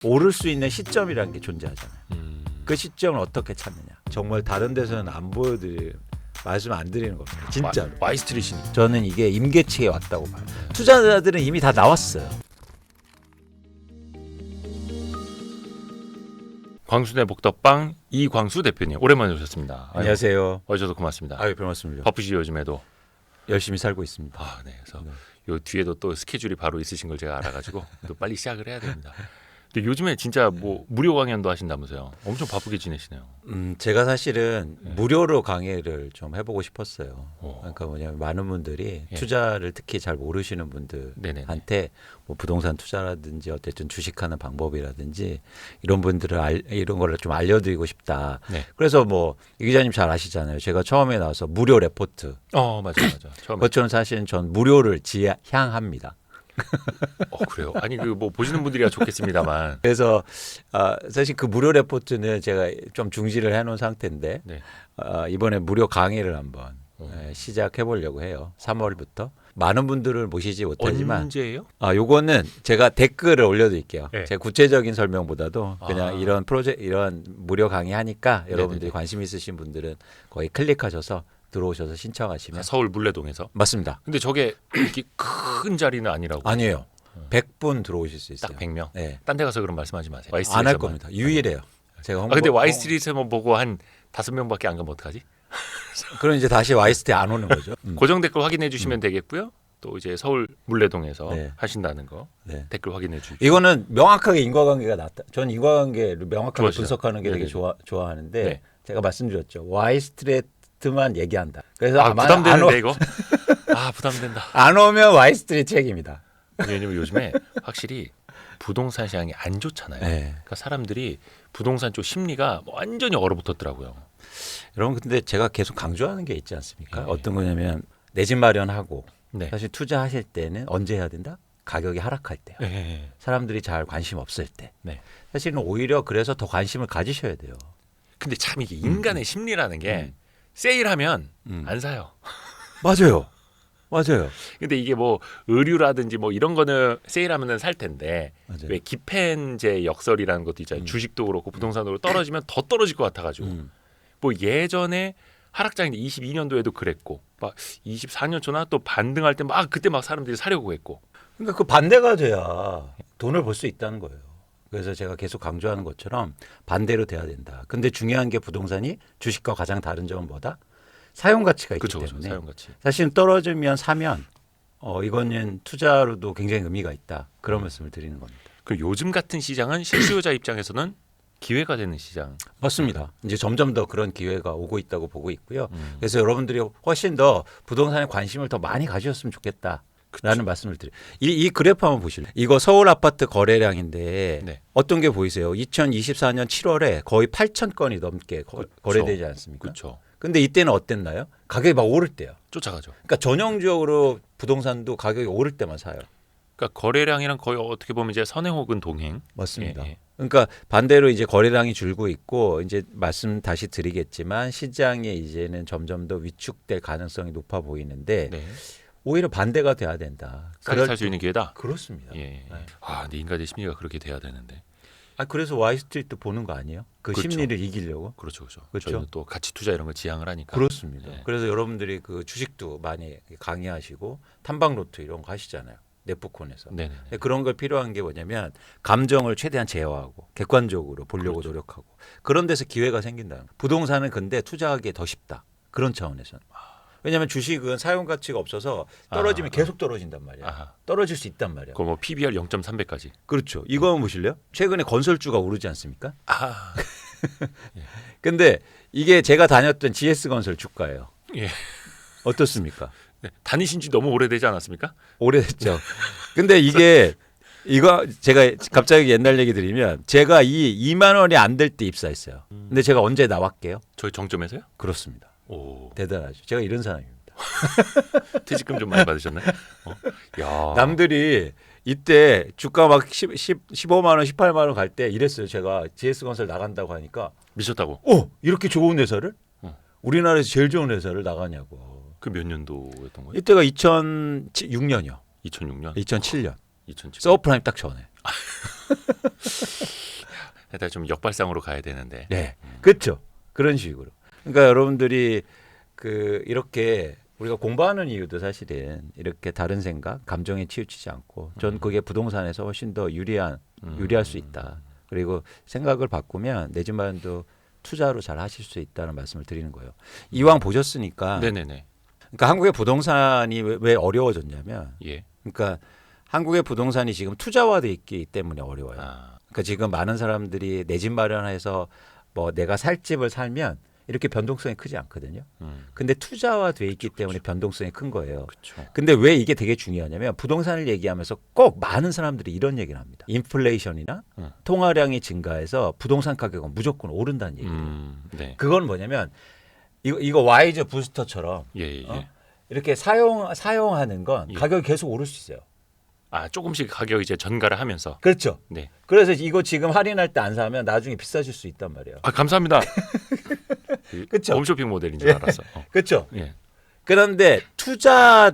오를 수 있는 시점이라는 게 존재하잖아요. 그 시점을 어떻게 찾느냐. 정말 다른 데서는 안 보여드릴 말씀 안 드리는 겁니다. 진짜로. 와이스트리트니. 저는 이게 임계치에 왔다고 봐요. 투자자들은 이미 다 나왔어요. 광순의 복덕방 이광수 대표님 오랜만에 오셨습니다. 안녕하세요. 와주셔서 고맙습니다. 아유, 별말씀을요. 바쁘시죠 요즘에도? 열심히 살고 있습니다. 아, 네. 그래서 네. 요 뒤에도 또 스케줄이 바로 있으신 걸 제가 알아가지고 또 빨리 시작을 해야 됩니다. 근데 요즘에 진짜 뭐 무료 강연도 하신다면서요? 엄청 바쁘게 지내시네요. 제가 사실은 네. 무료로 강의를 좀 해보고 싶었어요. 오. 그러니까 뭐냐면 많은 분들이 예. 투자를 특히 잘 모르시는 네네네. 분들한테 뭐 부동산 투자라든지 어쨌든 주식하는 방법이라든지 이런 분들을 이런 거를 좀 알려드리고 싶다. 네. 그래서 뭐 이 기자님 잘 아시잖아요. 제가 처음에 나와서 무료 레포트. 맞아. 처음에. 그것처럼 사실은 전 무료를 지향합니다. 그래요? 아니 그 뭐 보시는 분들이야 좋겠습니다만. 그래서 사실 그 무료 레포트는 제가 좀 중지를 해놓은 상태인데 네. 이번에 무료 강의를 한번 시작해 보려고 해요. 3월부터 많은 분들을 모시지 못하지만 언제예요? 요거는 제가 댓글을 올려드릴게요. 네. 제 구체적인 설명보다도 그냥 이런 이런 무료 강의 하니까 여러분들이 네네네. 관심 있으신 분들은 거의 클릭하셔서 들어오셔서 신청하시면 서울 물레동에서. 맞습니다. 근데 저게 이렇게 큰 자리는 아니라고. 아니에요. 100분 들어오실 수 있어요. 딱 100명. 네. 딴 데 가서 그럼 말씀하지 마세요. 안 할 겁니다. 유일해요. 제가 근데 와이스트리트만 보고 한 5명밖에 안 가면 어떡하지? 그럼 이제 다시 와이스트에 안 오는 거죠. 고정 댓글 확인해 주시면 되겠고요. 또 이제 서울 물레동에서 네. 하신다는 거 네. 댓글 확인해 주시고. 이거는 명확하게 인과관계가 낫다. 전 인과관계를 명확하게 좋아하시죠? 분석하는 게 되게 네네네. 좋아하는데 네. 제가 말씀드렸죠. 와이스트리트만 얘기한다. 그래서 아마 부담되는데 이거. 부담된다. 안 오면 와이스트리트 책입니다. 왜냐면 요즘에 확실히 부동산 시장이 안 좋잖아요. 네. 그러니까 사람들이 부동산 쪽 심리가 완전히 얼어붙었더라고요. 여러분 근데 제가 계속 강조하는 게 있지 않습니까? 네. 어떤 거냐면 내 집 마련하고 네. 사실 투자하실 때는 언제 해야 된다? 가격이 하락할 때요. 네. 사람들이 잘 관심 없을 때. 네. 사실은 오히려 그래서 더 관심을 가지셔야 돼요. 근데 참 이게 인간의 심리라는 게 세일하면 음. 안 사요. 맞아요. 맞아요. 근데 이게 뭐 의류라든지 뭐 이런 거는 세일하면은 살 텐데 맞아요. 왜 기펜제 역설이라는 것도 있잖아요. 주식도 그렇고 부동산으로 떨어지면 더 떨어질 것 같아가지고 뭐 예전에 하락장인데 22년도에도 그랬고 막 24년 초나 또 반등할 때 막 그때 막 사람들이 사려고 했고. 그러니까 그 반대가 돼야 돈을 벌 수 있다는 거예요. 그래서 제가 계속 강조하는 것처럼 반대로 돼야 된다. 근데 중요한 게 부동산이 주식과 가장 다른 점은 뭐다? 사용 가치가 있기 그렇죠. 때문에 사용 가치. 사실은 떨어지면 사면 이거는 투자로도 굉장히 의미가 있다. 그런 말씀을 드리는 겁니다. 그 요즘 같은 시장은 실수요자 입장에서는 기회가 되는 시장. 맞습니다. 이제 점점 더 그런 기회가 오고 있다고 보고 있고요. 그래서 여러분들이 훨씬 더 부동산에 관심을 더 많이 가지셨으면 좋겠다. 라는 말씀을 드려요. 이 그래프 한번 보실래요? 이거 서울 아파트 거래량인데 네. 어떤 게 보이세요? 2024년 7월에 거의 8천 건이 넘게 거래되지 않습니까? 그렇죠. 근데 이때는 어땠나요? 가격이 막 오를 때요. 쫓아가죠. 그러니까 전형적으로 부동산도 가격이 오를 때만 사요. 그러니까 거래량이랑 거의 어떻게 보면 이제 선행 혹은 동행. 맞습니다. 예. 그러니까 반대로 이제 거래량이 줄고 있고 이제 말씀 다시 드리겠지만 시장에 이제는 점점 더 위축될 가능성이 높아 보이는데 네. 오히려 반대가 돼야 된다. 싸게 살 수 있는 기회다. 그렇습니다. 예. 네. 근데 인간의 심리가 그렇게 돼야 되는데. 그래서 와이스트리트 보는 거 아니에요? 그 그렇죠. 심리를 이기려고? 그렇죠. 그렇죠. 저희는 또 가치 투자 이런 걸 지향을 하니까. 그렇습니다. 네. 그래서 여러분들이 그 주식도 많이 강의하시고 탐방로트 이런 거 하시잖아요. 네프콘에서. 네네. 근데 그런 걸 필요한 게 뭐냐면 감정을 최대한 제어하고 객관적으로 보려고 그렇죠. 노력하고 그런 데서 기회가 생긴다. 부동산은 근데 투자하기에 더 쉽다. 그런 차원에서는. 왜냐하면 주식은 사용 가치가 없어서 떨어지면 계속 떨어진단 말이야. 아하. 떨어질 수 있단 말이야. 그뭐 PBR 0.3배까지. 그렇죠. 이거 한번 보실래요? 최근에 건설주가 오르지 않습니까? 아. 근데 이게 제가 다녔던 GS건설 주가예요. 예. 어떻습니까? 네. 다니신 지 너무 오래되지 않았습니까? 오래됐죠. 근데 이거 제가 갑자기 옛날 얘기 드리면 제가 2만 원이 안 될 때 입사했어요. 근데 제가 언제 나왔게요? 저희 정점에서요? 그렇습니다. 오. 대단하죠. 제가 이런 사람입니다. 퇴직금 좀 많이 받으셨나요? 야. 남들이 이때 주가 막 15만 원, 18만 원 갈 때 이랬어요. 제가 GS건설 나간다고 하니까 미쳤다고. 이렇게 좋은 회사를 어. 우리나라에서 제일 좋은 회사를 나가냐고. 그 몇 년도였던 거예요? 이때가 2006년이요. 2006년. 2007년. 2007. 서브프라임 딱 전에. 일단 좀 역발상으로 가야 되는데. 네, 그렇죠. 그런 식으로. 그러니까 여러분들이 이렇게 우리가 공부하는 이유도 사실은 이렇게 다른 생각, 감정에 치우치지 않고, 전 그게 부동산에서 훨씬 더 유리할 수 있다. 그리고 생각을 바꾸면 내 집 마련도 투자로 잘 하실 수 있다는 말씀을 드리는 거예요. 이왕 보셨으니까. 네네네. 그러니까 한국의 부동산이 왜 어려워졌냐면, 예. 그러니까 한국의 부동산이 지금 투자화돼 있기 때문에 어려워요. 아, 그러니까 지금 많은 사람들이 내 집 마련해서 뭐 내가 살 집을 살면 이렇게 변동성이 크지 않거든요. 근데 투자화돼 있기 때문에 변동성이 큰 거예요. 그렇죠. 근데 왜 이게 되게 중요하냐면 부동산을 얘기하면서 꼭 많은 사람들이 이런 얘기를 합니다. 인플레이션이나 통화량이 증가해서 부동산 가격은 무조건 오른다는 얘기예요. 네. 그건 뭐냐면 이거 와이즈 부스터처럼 예, 예. 이렇게 사용하는 건 예. 가격이 계속 오를 수 있어요. 아, 조금씩 가격 이제 전가를 하면서. 그렇죠. 네. 그래서 이거 지금 할인할 때 안 사면 나중에 비싸질 수 있단 말이에요. 아, 감사합니다. 그쵸. 홈쇼핑 모델인 줄 알았어. 그렇죠. 예. 그런데 투자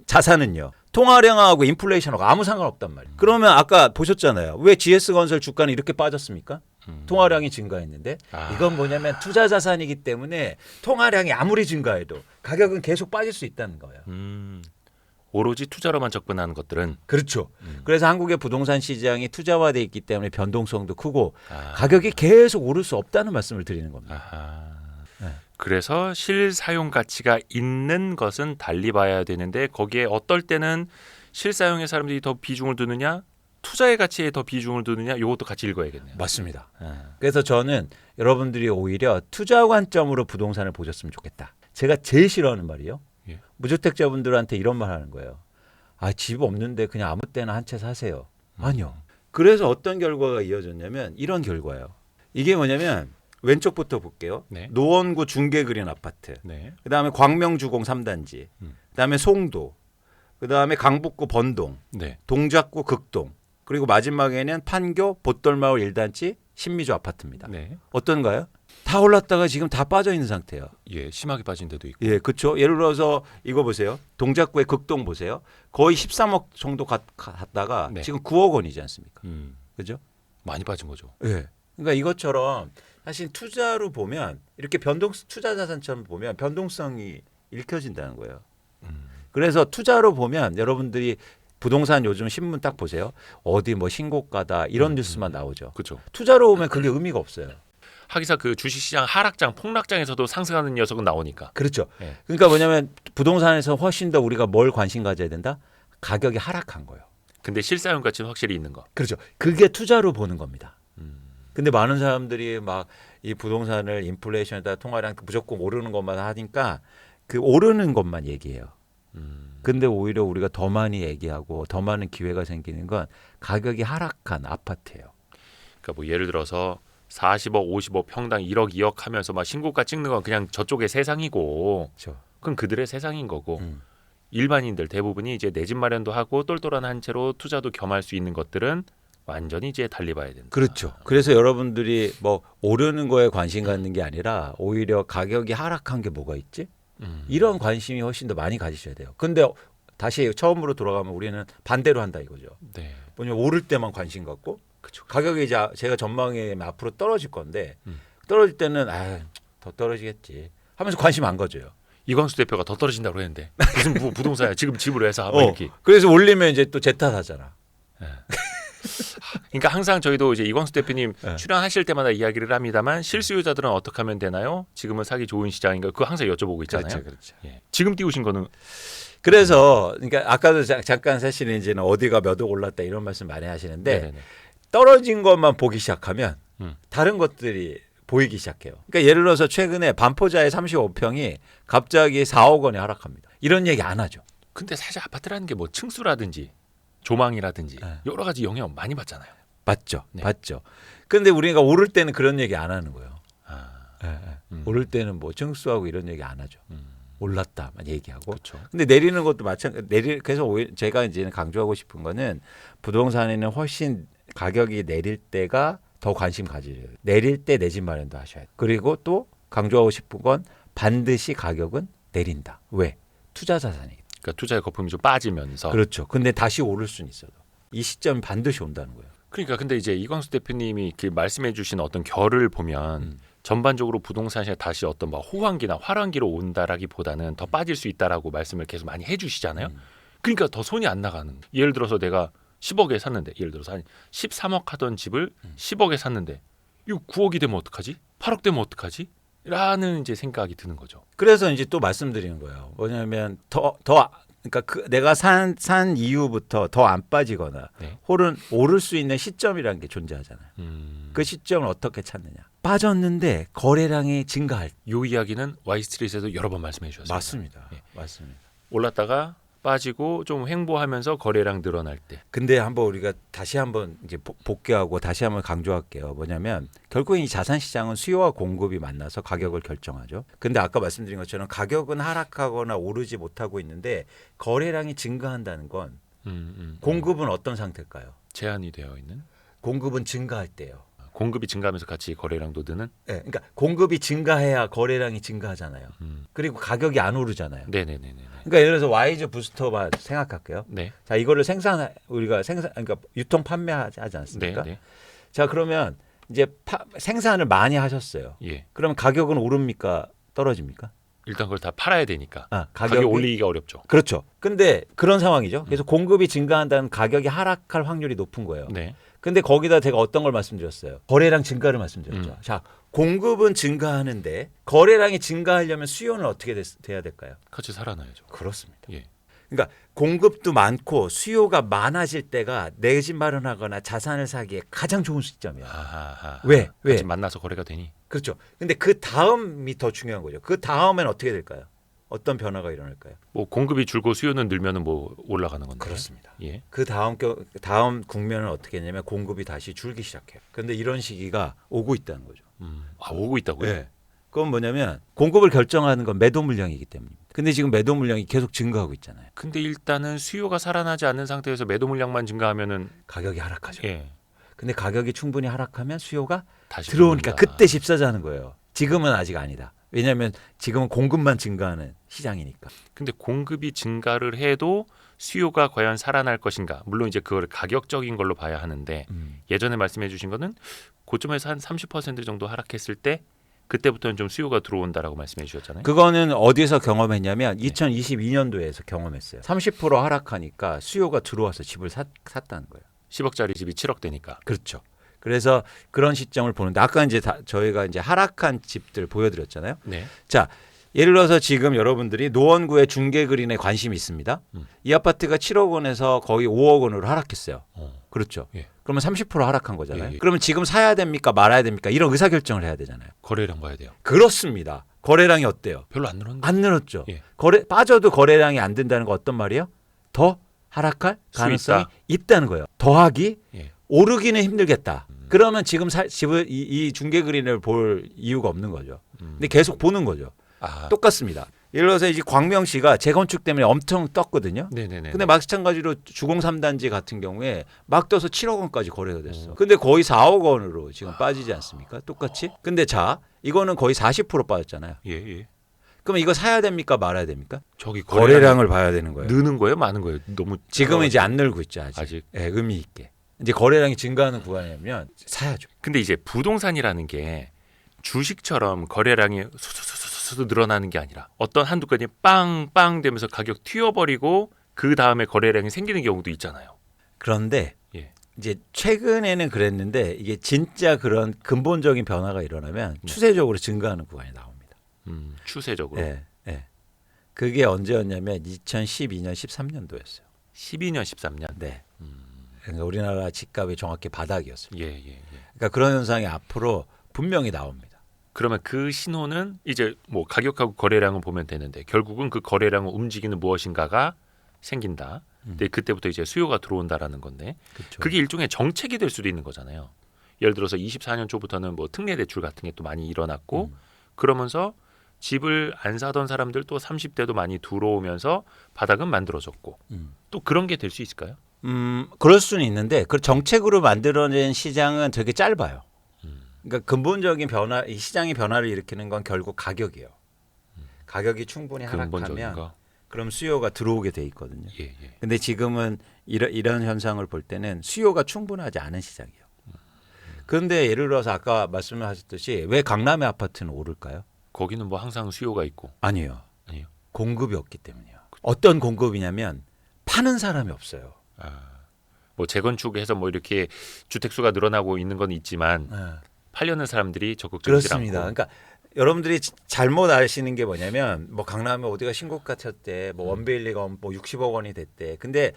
자산은요. 통화량하고 인플레이션하고 아무 상관없단 말이에요. 그러면 아까 보셨잖아요. 왜 GS건설 주가는 이렇게 빠졌습니까? 통화량이 증가했는데 이건 뭐냐면 투자 자산이기 때문에 통화량이 아무리 증가해도 가격은 계속 빠질 수 있다는 거예요. 오로지 투자로만 접근하는 것들은 그렇죠. 그래서 한국의 부동산 시장이 투자화돼 있기 때문에 변동성도 크고 아. 가격이 계속 오를 수 없다는 말씀을 드리는 겁니다. 아하. 네. 그래서 실사용 가치가 있는 것은 달리 봐야 되는데 거기에 어떨 때는 실사용에 사람들이 더 비중을 두느냐 투자의 가치에 더 비중을 두느냐 이것도 같이 읽어야겠네요. 맞습니다. 그래서 저는 여러분들이 오히려 투자 관점으로 부동산을 보셨으면 좋겠다. 제가 제일 싫어하는 말이요. 예. 무주택자분들한테 이런 말 하는 거예요. 아, 집 없는데 그냥 아무 때나 한 채 사세요. 아니요. 그래서 어떤 결과가 이어졌냐면 이런 결과예요. 이게 뭐냐면 왼쪽부터 볼게요. 네. 노원구 중계그린 아파트. 네. 그다음에 광명주공 3단지. 그다음에 송도. 그다음에 강북구 번동. 네. 동작구 극동. 그리고 마지막에는 판교 보떨마을 1단지 신미주 아파트입니다. 네. 어떤가요? 다 올랐다가 지금 다 빠져 있는 상태예요. 예, 심하게 빠진 데도 있고. 예, 그렇죠. 예를 들어서 이거 보세요. 동작구의 극동 보세요. 거의 13억 정도 갔다가 네. 지금 9억 원이지 않습니까? 그죠? 많이 빠진 거죠. 예. 그러니까 이것처럼 사실 투자로 보면 이렇게 투자 자산처럼 보면 변동성이 읽혀진다는 거예요. 그래서 투자로 보면 여러분들이 부동산 요즘 신문 딱 보세요. 어디 뭐 신고가다 이런 뉴스만 나오죠. 그렇죠. 투자로 보면 그게 의미가 없어요. 하기사 그 주식시장 하락장, 폭락장에서도 상승하는 녀석은 나오니까. 그렇죠. 예. 그러니까 뭐냐면 부동산에서 훨씬 더 우리가 뭘 관심 가져야 된다? 가격이 하락한 거예요. 근데 실사용 가치는 확실히 있는 거. 그렇죠. 그게 투자로 보는 겁니다. 근데 많은 사람들이 막 이 부동산을 인플레이션에다 통화량 무조건 오르는 것만 하니까 그 오르는 것만 얘기해요. 근데 오히려 우리가 더 많이 얘기하고 더 많은 기회가 생기는 건 가격이 하락한 아파트예요. 그러니까 뭐 예를 들어서 40억, 50억 평당 1억, 2억 하면서 막 신고가 찍는 건 그냥 저쪽의 세상이고 그렇죠. 그건 그들의 세상인 거고 일반인들 대부분이 이제 내 집 마련도 하고 똘똘한 한 채로 투자도 겸할 수 있는 것들은 완전히 이제 달리 봐야 된다. 그렇죠. 그래서 여러분들이 뭐 오르는 거에 관심 갖는 게 아니라 오히려 가격이 하락한 게 뭐가 있지? 이런 관심이 훨씬 더 많이 가지셔야 돼요. 근데 다시 처음으로 돌아가면 우리는 반대로 한다 이거죠. 네. 뭐냐면 오를 때만 관심 갖고 그렇죠. 가격이 이제 제가 전망에 앞으로 떨어질 건데 떨어질 때는 더 떨어지겠지 하면서 관심 안 가져요. 이광수 대표가 더 떨어진다고 했는데 무슨 부동산이야 지금 집으로 해서 이렇게. 그래서 올리면 이제 또 제 탓하잖아. 그러니까 항상 저희도 이제 이광수 대표님 네. 출연하실 때마다 이야기를 합니다만 실수요자들은 어떻게 하면 되나요? 지금은 사기 좋은 시장인가? 그거 항상 여쭤보고 있잖아요. 그렇죠. 예. 지금 띄우신 거는 그래서 그러니까 아까도 잠깐 사실은 이제는 어디가 몇 억 올랐다 이런 말씀 많이 하시는데 네네네. 떨어진 것만 보기 시작하면 음. 다른 것들이 보이기 시작해요. 그러니까 예를 들어서 최근에 반포자의 35평이 갑자기 4억 원에 하락합니다. 이런 얘기 안 하죠. 근데 사실 아파트라는 게 뭐 층수라든지 조망이라든지 네. 여러 가지 영향 많이 받잖아요. 맞죠. 네. 맞죠. 근데 우리가 오를 때는 그런 얘기 안 하는 거예요. 아, 오를 때는 뭐 층수하고 이런 얘기 안 하죠. 올랐다만 얘기하고. 그렇죠. 근데 내리는 것도 마찬가지. 그래서 제가 이제는 강조하고 싶은 거는 부동산에는 훨씬 가격이 내릴 때가 더 관심 가지세요. 내릴 때 내 집 마련도 하셔야 돼요. 그리고 또 강조하고 싶은 건 반드시 가격은 내린다. 왜? 투자 자산이기 때문에. 그러니까 투자의 거품이 좀 빠지면서 그렇죠. 근데 다시 오를 수는 있어도 이 시점이 반드시 온다는 거예요. 그러니까 근데 이제 이광수 대표님이 그 말씀해주신 어떤 결을 보면 전반적으로 부동산 시장에 다시 어떤 막 호황기나 활황기로 온다라기보다는 더 빠질 수 있다라고 말씀을 계속 많이 해주시잖아요. 그러니까 더 손이 안 나가는. 예를 들어서 내가 10억에 샀는데, 예를 들어서 한 13억 하던 집을 10억에 샀는데 이거 9억이 되면 어떡하지? 8억 되면 어떡하지? 라는 이제 생각이 드는 거죠. 그래서 이제 또 말씀드리는 거예요. 뭐냐면 그러니까 내가 산 이후부터 더 안 빠지거나 네. 혹은 오를 수 있는 시점이라는 게 존재하잖아요. 그 시점을 어떻게 찾느냐. 빠졌는데 거래량이 증가할 때. 요 이야기는 와이스트리트에서 여러 번 말씀해 주셨습니다. 맞습니다. 예. 맞습니다. 올랐다가 빠지고 좀 횡보하면서 거래량 늘어날 때. 근데 한번 우리가 다시 한번 이제 복귀하고 다시 한번 강조할게요. 뭐냐면 결국 이 자산 시장은 수요와 공급이 만나서 가격을 결정하죠. 근데 아까 말씀드린 것처럼 가격은 하락하거나 오르지 못하고 있는데 거래량이 증가한다는 건 공급은 어떤 상태일까요? 제한이 되어 있는. 공급은 증가할 때요. 공급이 증가하면서 같이 거래량도 느는. 네, 그러니까 공급이 증가해야 거래량이 증가하잖아요. 그리고 가격이 안 오르잖아요. 네네네네. 그러니까 예를 들어서 와이즈 부스터만 생각할게요. 네. 자, 이거를 우리가 그러니까 유통 판매하지 않습니까? 네. 자, 그러면 이제 생산을 많이 하셨어요. 예. 그러면 가격은 오릅니까? 떨어집니까? 일단 그걸 다 팔아야 되니까 가격이 가격 올리기가 어렵죠. 그렇죠. 근데 그런 상황이죠. 그래서 공급이 증가한다는 가격이 하락할 확률이 높은 거예요. 네. 근데 거기다 제가 어떤 걸 말씀드렸어요? 거래량 증가를 말씀드렸죠. 자, 공급은 증가하는데 거래량이 증가하려면 수요는 어떻게 돼야 될까요? 같이 살아나야죠. 그렇습니다. 예. 그러니까 공급도 많고 수요가 많아질 때가 내 집 마련하거나 자산을 사기에 가장 좋은 시점이에요. 아하하. 왜? 같이 만나서 거래가 되니. 그렇죠. 근데 그 다음이 더 중요한 거죠. 그 다음엔 어떻게 될까요? 어떤 변화가 일어날까요? 뭐 공급이 줄고 수요는 늘면은 뭐 올라가는 건데. 그렇습니다. 예. 그 다음 국면은 어떻게 했냐면 공급이 다시 줄기 시작해요. 근데 이런 시기가 오고 있다는 거죠. 오고 있다고요? 네. 그건 뭐냐면 공급을 결정하는 건 매도 물량이기 때문입니다. 근데 지금 매도 물량이 계속 증가하고 있잖아요. 근데 일단은 수요가 살아나지 않는 상태에서 매도 물량만 증가하면은 가격이 하락하죠. 예. 근데 가격이 충분히 하락하면 수요가 다시 들어오니까 들어온다. 그때 집 사자는 거예요. 지금은 아직 아니다. 왜냐하면 지금은 공급만 증가하는 시장이니까. 근데 공급이 증가를 해도 수요가 과연 살아날 것인가? 물론 이제 그걸 가격적인 걸로 봐야 하는데 예전에 말씀해 주신 거는 고점에서 한 30% 정도 하락했을 때 그때부터는 좀 수요가 들어온다라고 말씀해 주셨잖아요. 그거는 어디서 경험했냐면 2022년도에서 경험했어요. 30% 하락하니까 수요가 들어와서 집을 샀다는 거예요. 10억짜리 집이 7억 되니까. 그렇죠. 그래서 그런 시점을 보는데 아까 이제 저희가 이제 하락한 집들 보여드렸잖아요. 네. 자, 예를 들어서 지금 여러분들이 노원구의 중개그린에 관심이 있습니다. 이 아파트가 7억 원에서 거의 5억 원으로 하락했어요. 그렇죠. 예. 그러면 30% 하락한 거잖아요. 예. 그러면 지금 사야 됩니까 말아야 됩니까? 이런 의사결정을 해야 되잖아요. 거래량 봐야 돼요. 그렇습니다. 거래량이 어때요? 별로 안 늘었는데. 안 늘었죠. 예. 빠져도 거래량이 안 된다는 건 어떤 말이에요? 더 하락할 가능성이 있다는 거예요. 더하기 예. 오르기는 힘들겠다. 그러면 지금 집을 이 중개그린을 볼 이유가 없는 거죠. 근데 계속 보는 거죠. 똑같습니다. 예를 들어서 이제 광명시가 재건축 때문에 엄청 떴거든요. 네네네. 근데 마찬가지로 주공 3단지 같은 경우에 막 떠서 7억 원까지 거래가 됐어. 근데 거의 4억 원으로 지금 빠지지 않습니까? 똑같이. 근데 자, 이거는 거의 40% 빠졌잖아요. 예. 그럼 이거 사야 됩니까 말아야 됩니까? 저기 거래량을 봐야 되는 거예요. 느는 거예요, 많은 거예요. 너무 지금은 이제 안 늘고 있죠, 아직. 아직. 예, 의미 있게. 이제 거래량이 증가하는 구간이면 사야죠. 근데 이제 부동산이라는 게 주식처럼 거래량이 수수수수 늘어나는 게 아니라 어떤 한두 건이 빵빵 되면서 가격 튀어버리고 그 다음에 거래량이 생기는 경우도 있잖아요. 그런데 예. 이제 최근에는 그랬는데 이게 진짜 그런 근본적인 변화가 일어나면 추세적으로 증가하는 구간이 나옵니다. 추세적으로. 예, 예. 그게 언제였냐면 2012년, 13년도였어요. 12년, 13년. 네. 그러니까 우리나라 집값이 정확히 바닥이었어요. 예. 그러니까 그런 현상이 앞으로 분명히 나옵니다. 그러면 그 신호는 이제 뭐 가격하고 거래량을 보면 되는데 결국은 그 거래량을 움직이는 무엇인가가 생긴다. 근데 그때부터 이제 수요가 들어온다라는 건데 그렇죠. 그게 일종의 정책이 될 수도 있는 거잖아요. 예를 들어서 24년 초부터는 뭐 특례 대출 같은 게 또 많이 일어났고 그러면서 집을 안 사던 사람들 또 30대도 많이 들어오면서 바닥은 만들어졌고 또 그런 게 될 수 있을까요? 그럴 수는 있는데 그 정책으로 만들어낸 시장은 되게 짧아요. 그러니까 근본적인 변화, 이 시장의 변화를 일으키는 건 결국 가격이에요. 가격이 충분히 근본적인 하락하면 거. 그럼 수요가 들어오게 돼 있거든요. 예, 예. 근데 지금은 이런 현상을 볼 때는 수요가 충분하지 않은 시장이에요. 그런데 예를 들어서 아까 말씀하셨듯이 왜 강남의 아파트는 오를까요? 거기는 뭐 항상 수요가 있고. 아니요. 아니요. 공급이 없기 때문이에요. 어떤 공급이냐면 파는 사람이 없어요. 뭐 재건축해서 뭐 이렇게 주택 수가 늘어나고 있는 건 있지만 팔려는 사람들이 적극적이지 그렇습니다. 않고. 그러니까 여러분들이 잘못 아시는 게 뭐냐면 뭐 강남에 어디가 신고가 쳤대, 뭐 원베일리가 뭐 60억 원이 됐대. 근데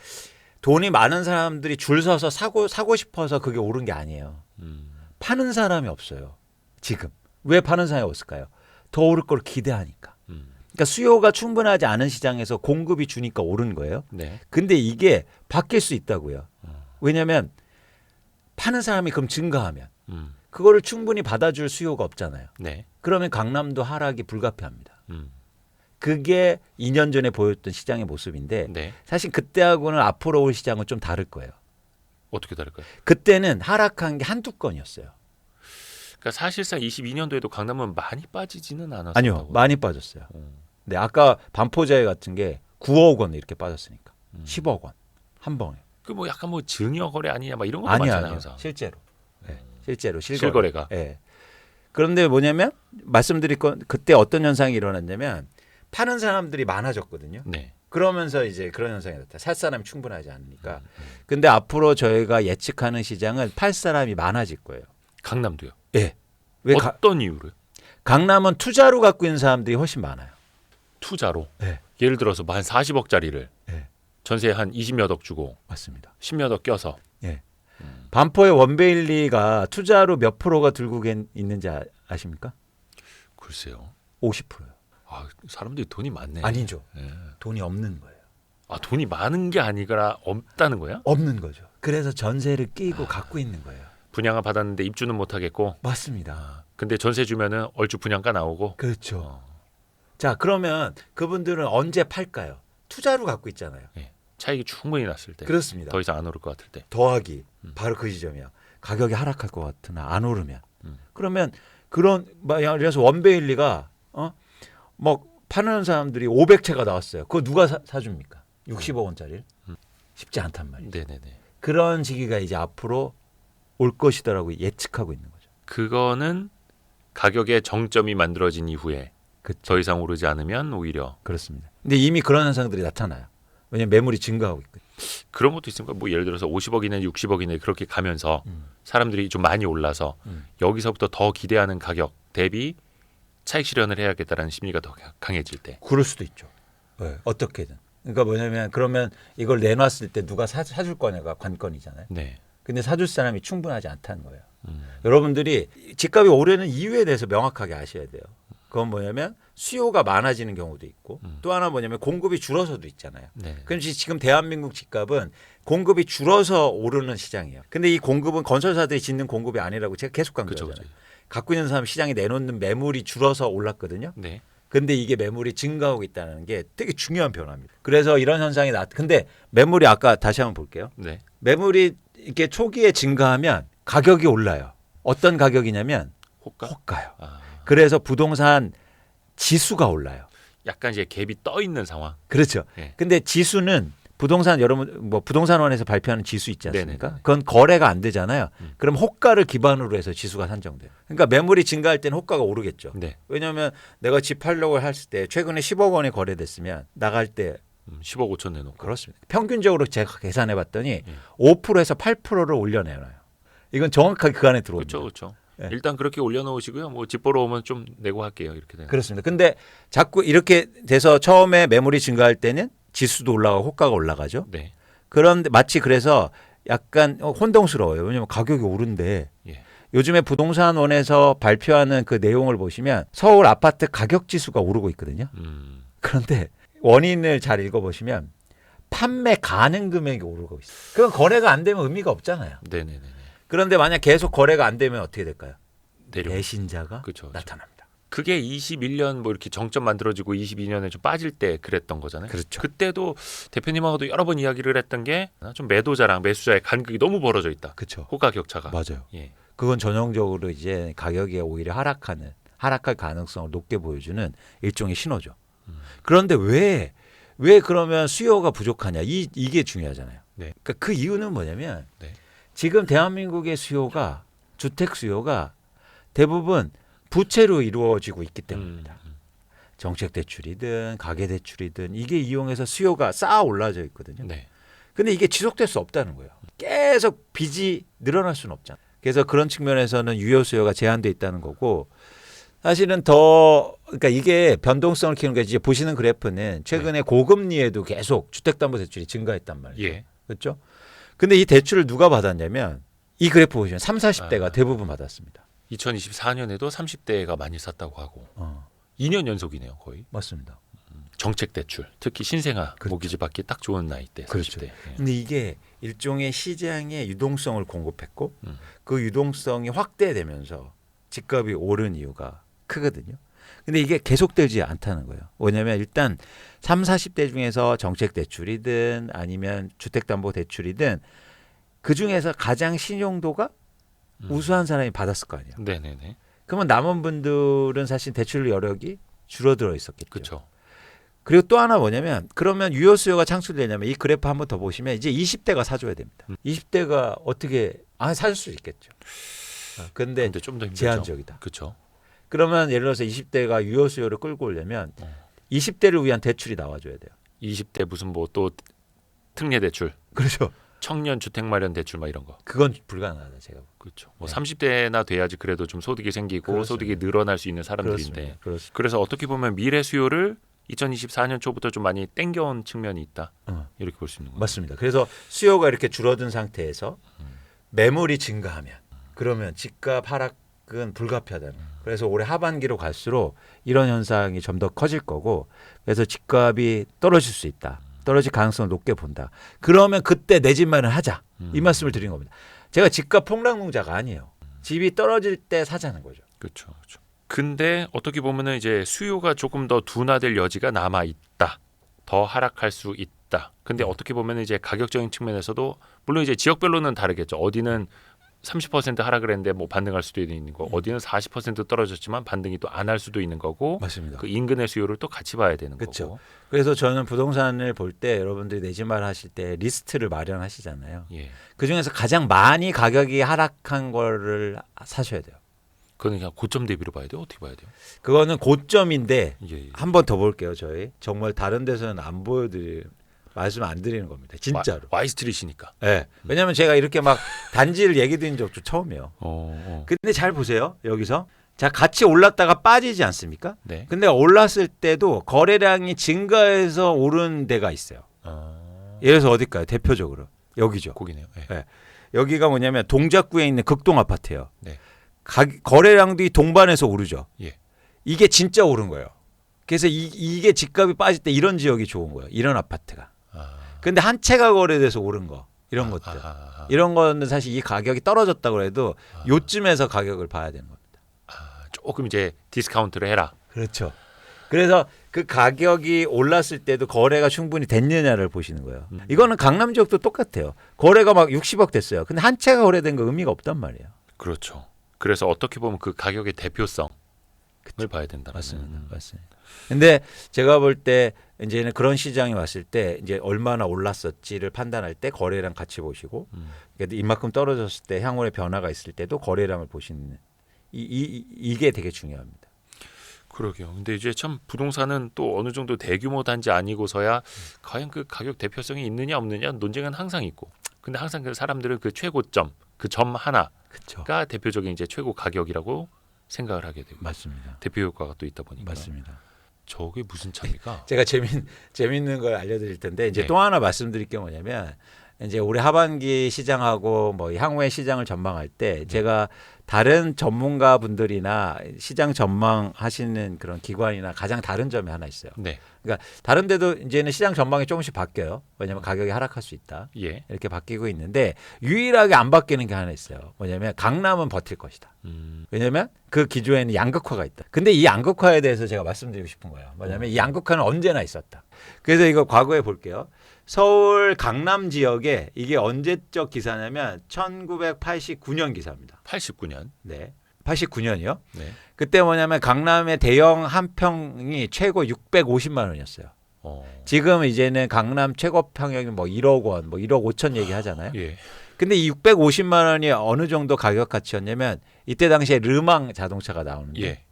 돈이 많은 사람들이 줄 서서 사고 싶어서 그게 오른 게 아니에요. 파는 사람이 없어요. 지금 왜 파는 사람이 없을까요? 더 오를 걸 기대하니까. 그러니까 수요가 충분하지 않은 시장에서 공급이 주니까 오른 거예요. 네. 근데 이게 바뀔 수 있다고요. 왜냐하면 파는 사람이 그럼 증가하면 그거를 충분히 받아줄 수요가 없잖아요. 네. 그러면 강남도 하락이 불가피합니다. 음. 그게 2년 전에 보였던 시장의 모습인데 네. 사실 그때하고는 앞으로 올 시장은 좀 다를 거예요. 어떻게 다를까요? 그때는 하락한 게 한두 건이었어요. 그러니까 사실상 22년도에도 강남은 많이 빠지지는 않았어요. 아니요. 많이 빠졌어요. 근데 아까 반포자에 같은 게 9억 원 이렇게 빠졌으니까 10억 원 한 번에. 그 뭐 약간 뭐 증여 거래 아니냐 막 이런 것도 아니요. 많잖아요. 아니요. 항상. 실제로. 네. 실제로 실거래가. 네. 그런데 뭐냐면 말씀드릴 건 그때 어떤 현상이 일어났냐면 파는 사람들이 많아졌거든요. 네. 그러면서 이제 그런 현상이 나타나. 살 사람이 충분하지 않으니까. 근데 앞으로 저희가 예측하는 시장은 팔 사람이 많아질 거예요. 강남도요. 예. 왜 어떤 이유로? 강남은 투자로 갖고 있는 사람들이 훨씬 많아요. 투자로. 네. 예를 들어서 뭐 한 40억짜리를 네. 전세 한 20몇 억 주고 맞습니다. 10몇 억 껴서. 예. 반포의 원베일리가 투자로 몇 프로가 들고 있는지 아십니까? 글쎄요. 50%요. 아, 사람들이 돈이 많네. 아니죠. 예. 돈이 없는 거예요. 아, 돈이 많은 게 아니라 없다는 거야? 없는 거죠. 그래서 전세를 끼고 갖고 있는 거예요. 분양을 받았는데 입주는 못 하겠고. 맞습니다. 근데 전세 주면은 얼추 분양가 나오고. 그렇죠. 자, 그러면 그분들은 언제 팔까요? 투자로 갖고 있잖아요. 예. 차익이 충분히 났을 때. 그렇습니다. 더 이상 안 오를 것 같을 때. 더하기 바로 그 지점이야. 가격이 하락할 것 같으나 안 오르면 그러면 그런 예를 들어서 원베일리가 뭐 파는 사람들이 500채가 나왔어요. 그거 누가 사줍니까? 60억 원짜리 쉽지 않단 말이에요. 네네네. 그런 시기가 이제 앞으로 올 것이다라고 예측하고 있는 거죠. 그거는 가격의 정점이 만들어진 이후에 그렇죠. 더 이상 오르지 않으면 오히려 그렇습니다. 근데 이미 그런 현상들이 나타나요. 왜냐하면 매물이 증가하고 있거든요. 그런 것도 있습니까? 뭐 예를 들어서 50억 이내 60억 이내 그렇게 가면서 사람들이 좀 많이 올라서 여기서부터 더 기대하는 가격 대비 차익 실현을 해야겠다라는 심리가 더 강해질 때. 그럴 수도 있죠. 네. 어떻게든. 그러니까 뭐냐면 그러면 이걸 내놨을 때 누가 사줄 거냐가 관건이잖아요. 네. 근데 사줄 사람이 충분하지 않다는 거예요. 여러분들이 집값이 오르는 이유에 대해서 명확하게 아셔야 돼요. 그건 뭐냐면 수요가 많아지는 경우도 있고 또 하나 뭐냐면 공급이 줄어서도 있잖아요. 네. 그럼 지금 대한민국 집값은 공급이 줄어서 오르는 시장이에요. 근데 이 공급은 건설사들이 짓는 공급이 아니라고 제가 계속 강조하잖아요. 그렇죠. 갖고 있는 사람 시장에 내놓는 매물이 줄어서 올랐거든요. 네. 근데 이게 매물이 증가하고 있다는 게 되게 중요한 변화입니다. 그래서 이런 현상이 근데 매물이 아까 다시 한번 볼게요. 네. 매물이 이렇게 초기에 증가하면 가격이 올라요. 어떤 가격이냐면 호가? 호가요. 아, 그래서 부동산 지수가 올라요. 약간 이제 갭이 떠 있는 상황. 그렇죠. 예. 근데 지수는 부동산 여러분 뭐 부동산원에서 발표하는 지수 있지 않습니까? 네네네. 그건 거래가 안 되잖아요. 그럼 호가를 기반으로 해서 지수가 산정돼요. 그러니까 매물이 증가할 때는 호가가 오르겠죠. 네. 왜냐하면 내가 집 팔려고 했을 때 최근에 10억 원이 거래됐으면 나갈 때 10억 5천 내놓고. 그렇습니다. 평균적으로 제가 계산해 봤더니 5%에서 8%를 올려내놔요. 이건 정확하게 그 안에 들어옵니다. 그렇죠. 네. 일단 그렇게 올려놓으시고요. 뭐 집 보러 오면 좀 내고 할게요. 이렇게 되는. 그렇습니다. 근데 자꾸 이렇게 돼서 처음에 매물이 증가할 때는 지수도 올라가고 호가가 올라가죠. 네. 그런데 마치 그래서 약간 혼동스러워요. 왜냐하면 가격이 오른데 예. 요즘에 부동산원에서 발표하는 그 내용을 보시면 서울 아파트 가격 지수가 오르고 있거든요. 그런데 원인을 잘 읽어보시면 판매 가능 금액이 오르고 있어요. 그건 거래가 안 되면 의미가 없잖아요. 네네네. 그런데 만약 계속 거래가 안 되면 어떻게 될까요? 내려. 배신자가 그렇죠. 나타납니다. 그게 21년 뭐 이렇게 정점 만들어지고 22년에 좀 빠질 때 그랬던 거잖아요. 그렇죠. 그때도 대표님하고도 여러 번 이야기를 했던 게 좀 매도자랑 매수자의 간극이 너무 벌어져 있다. 그렇죠. 호가 격차가. 맞아요. 예. 그건 전형적으로 이제 가격이 오히려 하락할 가능성을 높게 보여주는 일종의 신호죠. 그런데 왜 왜 그러면 수요가 부족하냐? 이게 중요하잖아요. 네. 그러니까 그 이유는 뭐냐면 네. 지금 대한민국의 수요가 주택 수요가 대부분 부채로 이루어지고 있기 때문입니다. 정책 대출이든 가계 대출이든 이게 이용해서 수요가 쌓아 올라져 있거든요. 네. 근데 이게 지속될 수 없다는 거예요. 계속 빚이 늘어날 수는 없잖아요. 그래서 그런 측면에서는 유효 수요가 제한돼 있다는 거고 사실은 더 그러니까 이게 변동성을 키우는 게 이제 보시는 그래프는 최근에 고금리에도 계속 주택담보대출이 증가했단 말이에요. 예. 그렇죠? 근데 이 대출을 누가 받았냐면 이 그래프 보시면 30, 40대가 대부분 받았습니다. 2024년에도 30대가 많이 샀다고 하고 2년 연속이네요, 거의. 맞습니다. 정책 대출, 특히 신생아 그렇죠. 모기지 받기 딱 좋은 나이대 30대. 그렇죠. 예. 근데 이게 일종의 시장의 유동성을 공급했고 그 유동성이 확대되면서 집값이 오른 이유가 크거든요. 근데 이게 계속되지 않다는 거예요. 왜냐하면 일단 30, 40대 중에서 정책 대출이든 아니면 주택담보대출이든 그 중에서 가장 신용도가 우수한 사람이 받았을 거 아니에요. 네네네. 그러면 남은 분들은 사실 대출 여력이 줄어들어 있었겠죠. 그렇죠. 그리고 또 하나 뭐냐면 그러면 유효 수요가 창출되냐면 이 그래프 한번 더 보시면 이제 20대가 사줘야 됩니다. 20대가 어떻게 살 수 있겠죠. 근데 좀 더 힘들죠. 제한적이다. 그렇죠. 그러면 예를 들어서 20대가 유효 수요를 끌고 오려면 20대를 위한 대출이 나와줘야 돼요. 20대 무슨 뭐 또 특례 대출, 그렇죠. 청년 주택 마련 대출 막 이런 거. 그건 불가능하다 제가. 그렇죠. 뭐 네. 30대나 돼야지 그래도 좀 소득이 생기고 그렇습니다. 소득이 늘어날 수 있는 사람들인데. 그렇습니다. 그래서 어떻게 보면 미래 수요를 2024년 초부터 좀 많이 땡겨온 측면이 있다. 이렇게 볼 수 있는 거죠. 맞습니다. 그래서 수요가 이렇게 줄어든 상태에서 매물이 증가하면 그러면 집값 하락은 불가피하다는 거예요. 그래서 올해 하반기로 갈수록 이런 현상이 좀 더 커질 거고 그래서 집값이 떨어질 수 있다. 떨어질 가능성을 높게 본다. 그러면 그때 내 집 마련하자. 이 말씀을 드린 겁니다. 제가 집값 폭락농자가 아니에요. 집이 떨어질 때 사자는 거죠. 그렇죠. 그렇죠. 근데 어떻게 보면은 이제 수요가 조금 더 둔화될 여지가 남아 있다. 더 하락할 수 있다. 근데 어떻게 보면은 이제 가격적인 측면에서도 물론 이제 지역별로는 다르겠죠. 어디는 30% 하락을 했는데 뭐 반등할 수도 있는 거고 어디는 40% 떨어졌지만 반등이 또 안 할 수도 있는 거고 맞습니다. 그 인근의 수요를 또 같이 봐야 되는 그렇죠. 거고. 그래서 저는 부동산을 볼 때 여러분들이 내 집 마련하실 때 리스트를 마련하시잖아요. 예. 그 중에서 가장 많이 가격이 하락한 거를 사셔야 돼요. 그거는 그냥 고점 대비로 봐야 돼요. 어떻게 봐야 돼요? 그거는 고점인데 예, 예. 한 번 더 볼게요. 저희 정말 다른 데서는 안 보여드릴 말씀 안 드리는 겁니다. 진짜로. Y 스트릿이니까. 네. 왜냐하면 제가 이렇게 막 단지를 얘기 드린 적도 처음이에요. 근데 잘 보세요. 여기서 자 같이 올랐다가 빠지지 않습니까? 네. 근데 올랐을 때도 거래량이 증가해서 오른 데가 있어요. 예를 들어서 어딜까요? 대표적으로 여기죠. 거기네요. 예. 네. 여기가 뭐냐면 동작구에 있는 극동 아파트예요. 네. 거래량도 동반해서 오르죠. 예. 이게 진짜 오른 거예요. 그래서 이게 집값이 빠질 때 이런 지역이 좋은 거예요. 이런 아파트가. 근데 한 채가 거래돼서 오른 거 이런 것들. 이런 거는 사실 이 가격이 떨어졌다고 해도 요쯤에서 가격을 봐야 되는 겁니다. 조금 이제 디스카운트를 해라. 그렇죠. 그래서 그 가격이 올랐을 때도 거래가 충분히 됐느냐를 보시는 거예요. 이거는 강남 지역도 똑같아요. 거래가 막 60억 됐어요. 근데 한 채가 거래된 거 의미가 없단 말이에요. 그렇죠. 그래서 어떻게 보면 그 가격의 대표성을 봐야 된다. 맞습니다. 맞습니다. 근데 제가 볼 때 이제는 그런 시장이 왔을 때 이제 얼마나 올랐었지를 판단할 때 거래량 같이 보시고 그러니까 이만큼 떨어졌을 때 향후의 변화가 있을 때도 거래량을 보시는 이게 되게 중요합니다. 그러게요. 근데 이제 참 부동산은 또 어느 정도 대규모 단지 아니고서야 과연 그 가격 대표성이 있느냐 없느냐 논쟁은 항상 있고. 근데 항상 그 사람들은 그 최고점, 그 점 하나가 그렇죠. 대표적인 이제 최고 가격이라고 생각을 하게 되고. 맞습니다. 대표 효과가 또 있다 보니까. 맞습니다. 저게 무슨 차입니까? 제가 재밌는 걸 알려드릴 텐데 이제 네. 또 하나 말씀드릴 게 뭐냐면 이제 올해 하반기 시장하고 뭐 향후의 시장을 전망할 때 제가 다른 전문가 분들이나 시장 전망하시는 그런 기관이나 가장 다른 점이 하나 있어요. 네. 그러니까 다른 데도 이제는 시장 전망이 조금씩 바뀌어요. 왜냐하면 가격이 하락할 수 있다. 예. 이렇게 바뀌고 있는데 유일하게 안 바뀌는 게 하나 있어요. 뭐냐면 강남은 버틸 것이다. 왜냐하면 그 기조에는 양극화가 있다. 근데 이 양극화에 대해서 제가 말씀드리고 싶은 거예요. 뭐냐면 이 양극화는 언제나 있었다. 그래서 이거 과거에 볼게요. 서울 강남 지역에 이게 언제적 기사냐면 1989년 기사입니다. 89년. 네. 89년이요. 네. 그때 뭐냐면 강남의 대형 한 평이 최고 650만 원이었어요. 지금 이제는 강남 최고 평형이 뭐 1억 원, 뭐 1억 5천 얘기 하잖아요. 예. 근데 이 650만 원이 어느 정도 가격 가치였냐면 이때 당시에 르망 자동차가 나오는데 예.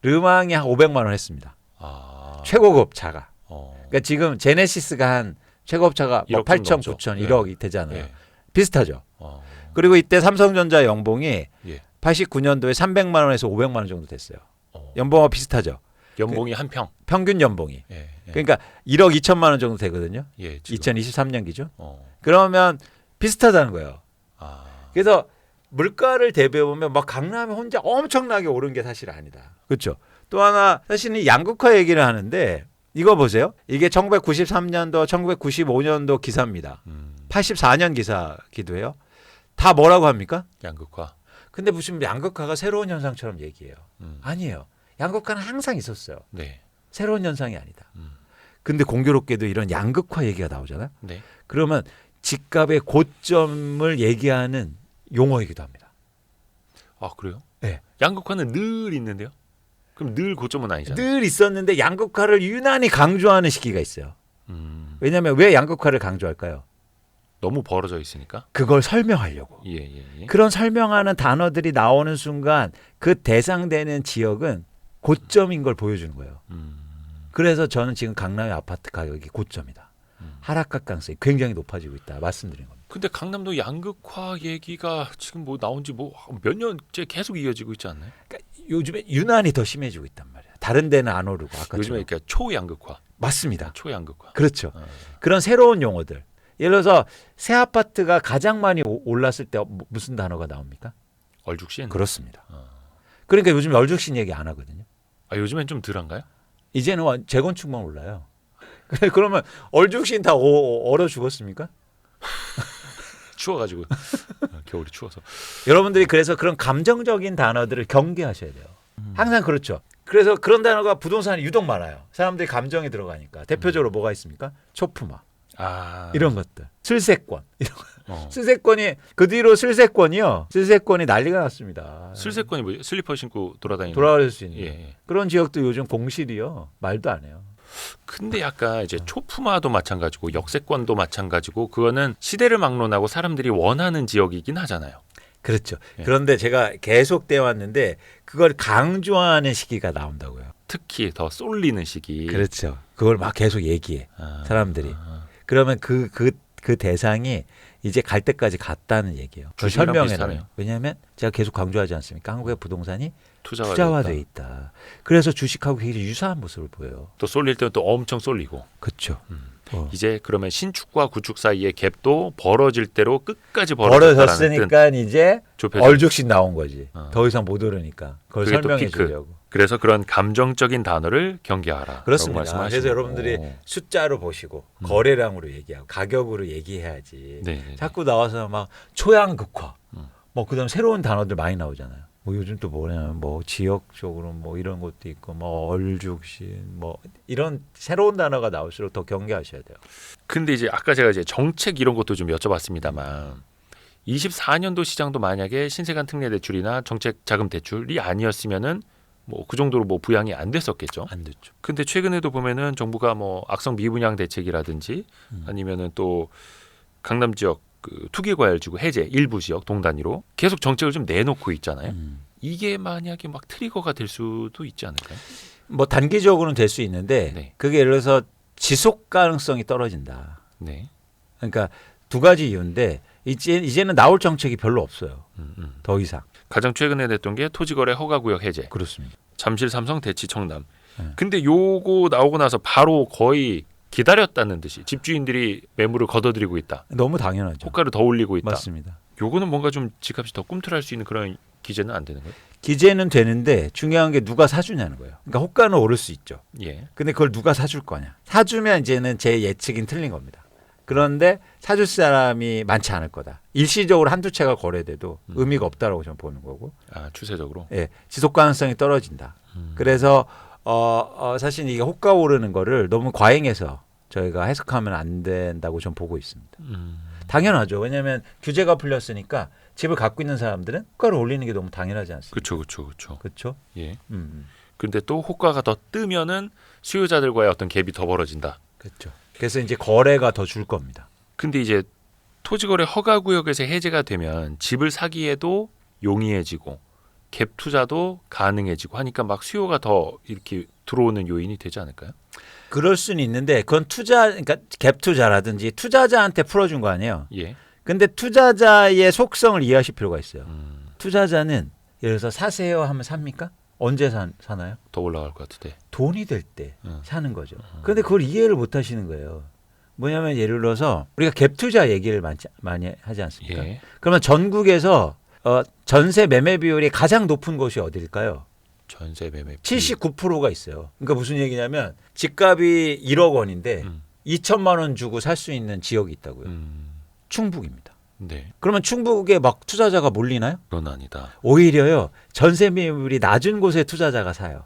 르망이 한 500만 원 했습니다. 아. 최고급 차가. 어. 그러니까 지금 제네시스가 한 최고급 차가 뭐 1억 좀 8천, 넘죠. 9천, 예. 1억이 되잖아요. 예. 비슷하죠. 어. 그리고 이때 삼성전자 연봉이 예. 89년도에 300만 원에서 500만 원 정도 됐어요. 어. 연봉과 비슷하죠. 연봉이 한 평. 평균 연봉이. 예. 예. 그러니까 1억 2천만 원 정도 되거든요. 예. 지금. 2023년 기준. 어. 그러면 비슷하다는 거예요. 아. 그래서 물가를 대비해 보면 막 강남이 혼자 엄청나게 오른 게 사실 아니다. 그렇죠. 또 하나 사실은 양극화 얘기를 하는데 이거 보세요. 이게 1993년도, 1995년도 기사입니다. 84년 기사기도 해요. 다 뭐라고 합니까? 양극화. 근데 무슨 양극화가 새로운 현상처럼 얘기해요. 음. 아니에요. 양극화는 항상 있었어요. 네. 새로운 현상이 아니다. 음. 근데 공교롭게도 이런 양극화 얘기가 나오잖아요. 네. 그러면 집값의 고점을 얘기하는 용어이기도 합니다. 아, 그래요? 네. 양극화는 늘 있는데요. 그럼 늘 고점은 아니잖아요. 늘 있었는데 양극화를 유난히 강조하는 시기가 있어요. 왜냐하면 왜 양극화를 강조할까요? 너무 벌어져 있으니까. 그걸 설명하려고. 예, 예, 예. 그런 설명하는 단어들이 나오는 순간 그 대상되는 지역은 고점인 걸 보여주는 거예요. 그래서 저는 지금 강남의 아파트 가격이 고점이다. 하락할 가능성이 굉장히 높아지고 있다. 말씀드린 겁니다. 근데 강남도 양극화 얘기가 지금 뭐 나온 지 뭐 몇 년째 계속 이어지고 있지 않나요? 그러니까 요즘에 유난히 더 심해지고 있단 말이에요. 다른 데는 안 오르고 아까 요즘에 그러니까 초양극화. 맞습니다. 초양극화. 그렇죠. 어. 그런 새로운 용어들. 예를 들어서 새 아파트가 가장 많이 올랐을 때 무슨 단어가 나옵니까? 얼죽신. 그렇습니다. 어. 그러니까 요즘 얼죽신 얘기 안 하거든요. 아, 요즘엔 좀 덜한가요? 이제는 재건축만 올라요. 그러면 얼죽신 다 얼어 죽었습니까? 추워가지고 겨울이 추워서. 여러분들이 그래서 그런 감정적인 단어들을 경계하셔야 돼요. 항상 그렇죠. 그래서 그런 단어가 부동산에 유독 많아요. 사람들이 감정이 들어가니까. 대표적으로 뭐가 있습니까? 초품화. 아, 이런 것들. 슬세권. 이런 거. 어. 슬세권이 그 뒤로 슬세권이요. 슬세권이 난리가 났습니다. 슬세권이 뭐죠? 슬리퍼 신고 돌아다니는. 돌아갈 수 있는. 예, 예. 그런 지역도 요즘 공실이요. 말도 안 해요. 근데 약간 이제 초품화도 마찬가지고 역세권도 마찬가지고 그거는 시대를 막론하고 사람들이 원하는 지역이긴 하잖아요. 그렇죠. 예. 그런데 제가 계속 돼 왔는데 그걸 강조하는 시기가 나온다고요. 특히 더 쏠리는 시기. 그렇죠. 그걸 막 계속 얘기해. 아, 사람들이. 아. 그러면 그 대상이 이제 갈 때까지 갔다는 얘기예요. 그걸 주식이랑 설명해요. 비슷하네요. 왜냐하면 제가 계속 강조하지 않습니까? 한국의 부동산이 투자화돼 투자화돼 있다. 있다. 그래서 주식하고 굉장히 유사한 모습을 보여요. 또 쏠릴 때는 또 엄청 쏠리고. 그렇죠. 이제 그러면 신축과 구축 사이의 갭도 벌어질 대로 끝까지 벌어졌다라는 뜻. 벌어졌으니까 이제 좁혀져. 얼죽신 나온 거지. 어. 더 이상 못 오르니까 그걸 그게 또 설명해 피크. 주려고. 그래서 그런 감정적인 단어를 경계하라. 그렇습니다. 그래서 여러분들이 숫자로 보시고 거래량으로 얘기하고 가격으로 얘기해야지. 네. 자꾸 나와서 막 초양극화, 뭐 그다음 새로운 단어들 많이 나오잖아요. 뭐 요즘 또 뭐냐면 뭐 지역적으로 뭐 이런 것도 있고 뭐 얼죽신 뭐 이런 새로운 단어가 나올수록 더 경계하셔야 돼요. 근데 이제 아까 제가 이제 정책 이런 것도 좀 여쭤봤습니다만 24년도 시장도 만약에 신세관 특례 대출이나 정책 자금 대출이 아니었으면은 뭐 그 정도로 뭐 부양이 안 됐었겠죠. 안 됐죠. 근데 최근에도 보면은 정부가 뭐 악성 미분양 대책이라든지 아니면은 또 강남 지역 그 투기과열지구 해제 일부 지역 동단위로 계속 정책을 좀 내놓고 있잖아요. 이게 만약에 막 트리거가 될 수도 있지 않을까요? 뭐 단기적으로는 될 수 있는데 네. 그게 예를 들어서 지속 가능성이 떨어진다. 네. 그러니까 두 가지 이유인데 이제는 나올 정책이 별로 없어요. 더 이상. 가장 최근에 됐던 게 토지거래 허가구역 해제. 그렇습니다. 잠실 삼성 대치 청남. 네. 근데 요거 나오고 나서 바로 거의 기다렸다는 듯이 집주인들이 매물을 걷어들이고 있다. 너무 당연하죠. 호가를 더 올리고 있다. 맞습니다. 요거는 뭔가 좀 집값이 더 꿈틀할 수 있는 그런 기재는 안 되는 거예요? 기재는 되는데 중요한 게 누가 사주냐는 거예요. 그러니까 호가는 오를 수 있죠. 예. 근데 그걸 누가 사줄 거냐. 사주면 이제는 제 예측이 틀린 겁니다. 그런데 사줄 사람이 많지 않을 거다. 일시적으로 한두 채가 거래돼도 의미가 없다라고 저는 보는 거고. 아, 추세적으로. 예, 지속 가능성이 떨어진다. 그래서 사실 이게 호가 오르는 거를 너무 과잉해서 저희가 해석하면 안 된다고 저는 보고 있습니다. 당연하죠. 왜냐하면 규제가 풀렸으니까 집을 갖고 있는 사람들은 호가를 올리는 게 너무 당연하지 않습니까? 그렇죠. 그렇죠? 예. 근데 또 호가가 더 뜨면은 수요자들과의 어떤 갭이 더 벌어진다. 그렇죠. 그래서 이제 거래가 더 줄 겁니다. 근데 이제 토지거래 허가구역에서 해제가 되면 집을 사기에도 용이해지고 갭 투자도 가능해지고 하니까 막 수요가 더 이렇게 들어오는 요인이 되지 않을까요? 그럴 수는 있는데 그건 그러니까 갭 투자라든지 투자자한테 풀어준 거 아니에요. 예. 근데 투자자의 속성을 이해하실 필요가 있어요. 투자자는 예를 들어서 사세요 하면 삽니까? 언제 사나요? 더 올라갈 것 같은데. 돈이 될 때 사는 거죠. 그런데 그걸 이해를 못 하시는 거예요. 뭐냐면 예를 들어서 우리가 갭 투자 얘기를 많이 하지 않습니까? 예. 그러면 전국에서 전세 매매 비율이 가장 높은 곳이 어딜까요? 전세 매매 79%가 있어요. 그러니까 무슨 얘기냐면 집값이 1억 원인데 2천만 원 주고 살 수 있는 지역이 있다고요. 충북입니다. 네. 그러면 충북에 막 투자자가 몰리나요? 그건 아니다. 오히려요. 전세 매물이 낮은 곳에 투자자가 사요.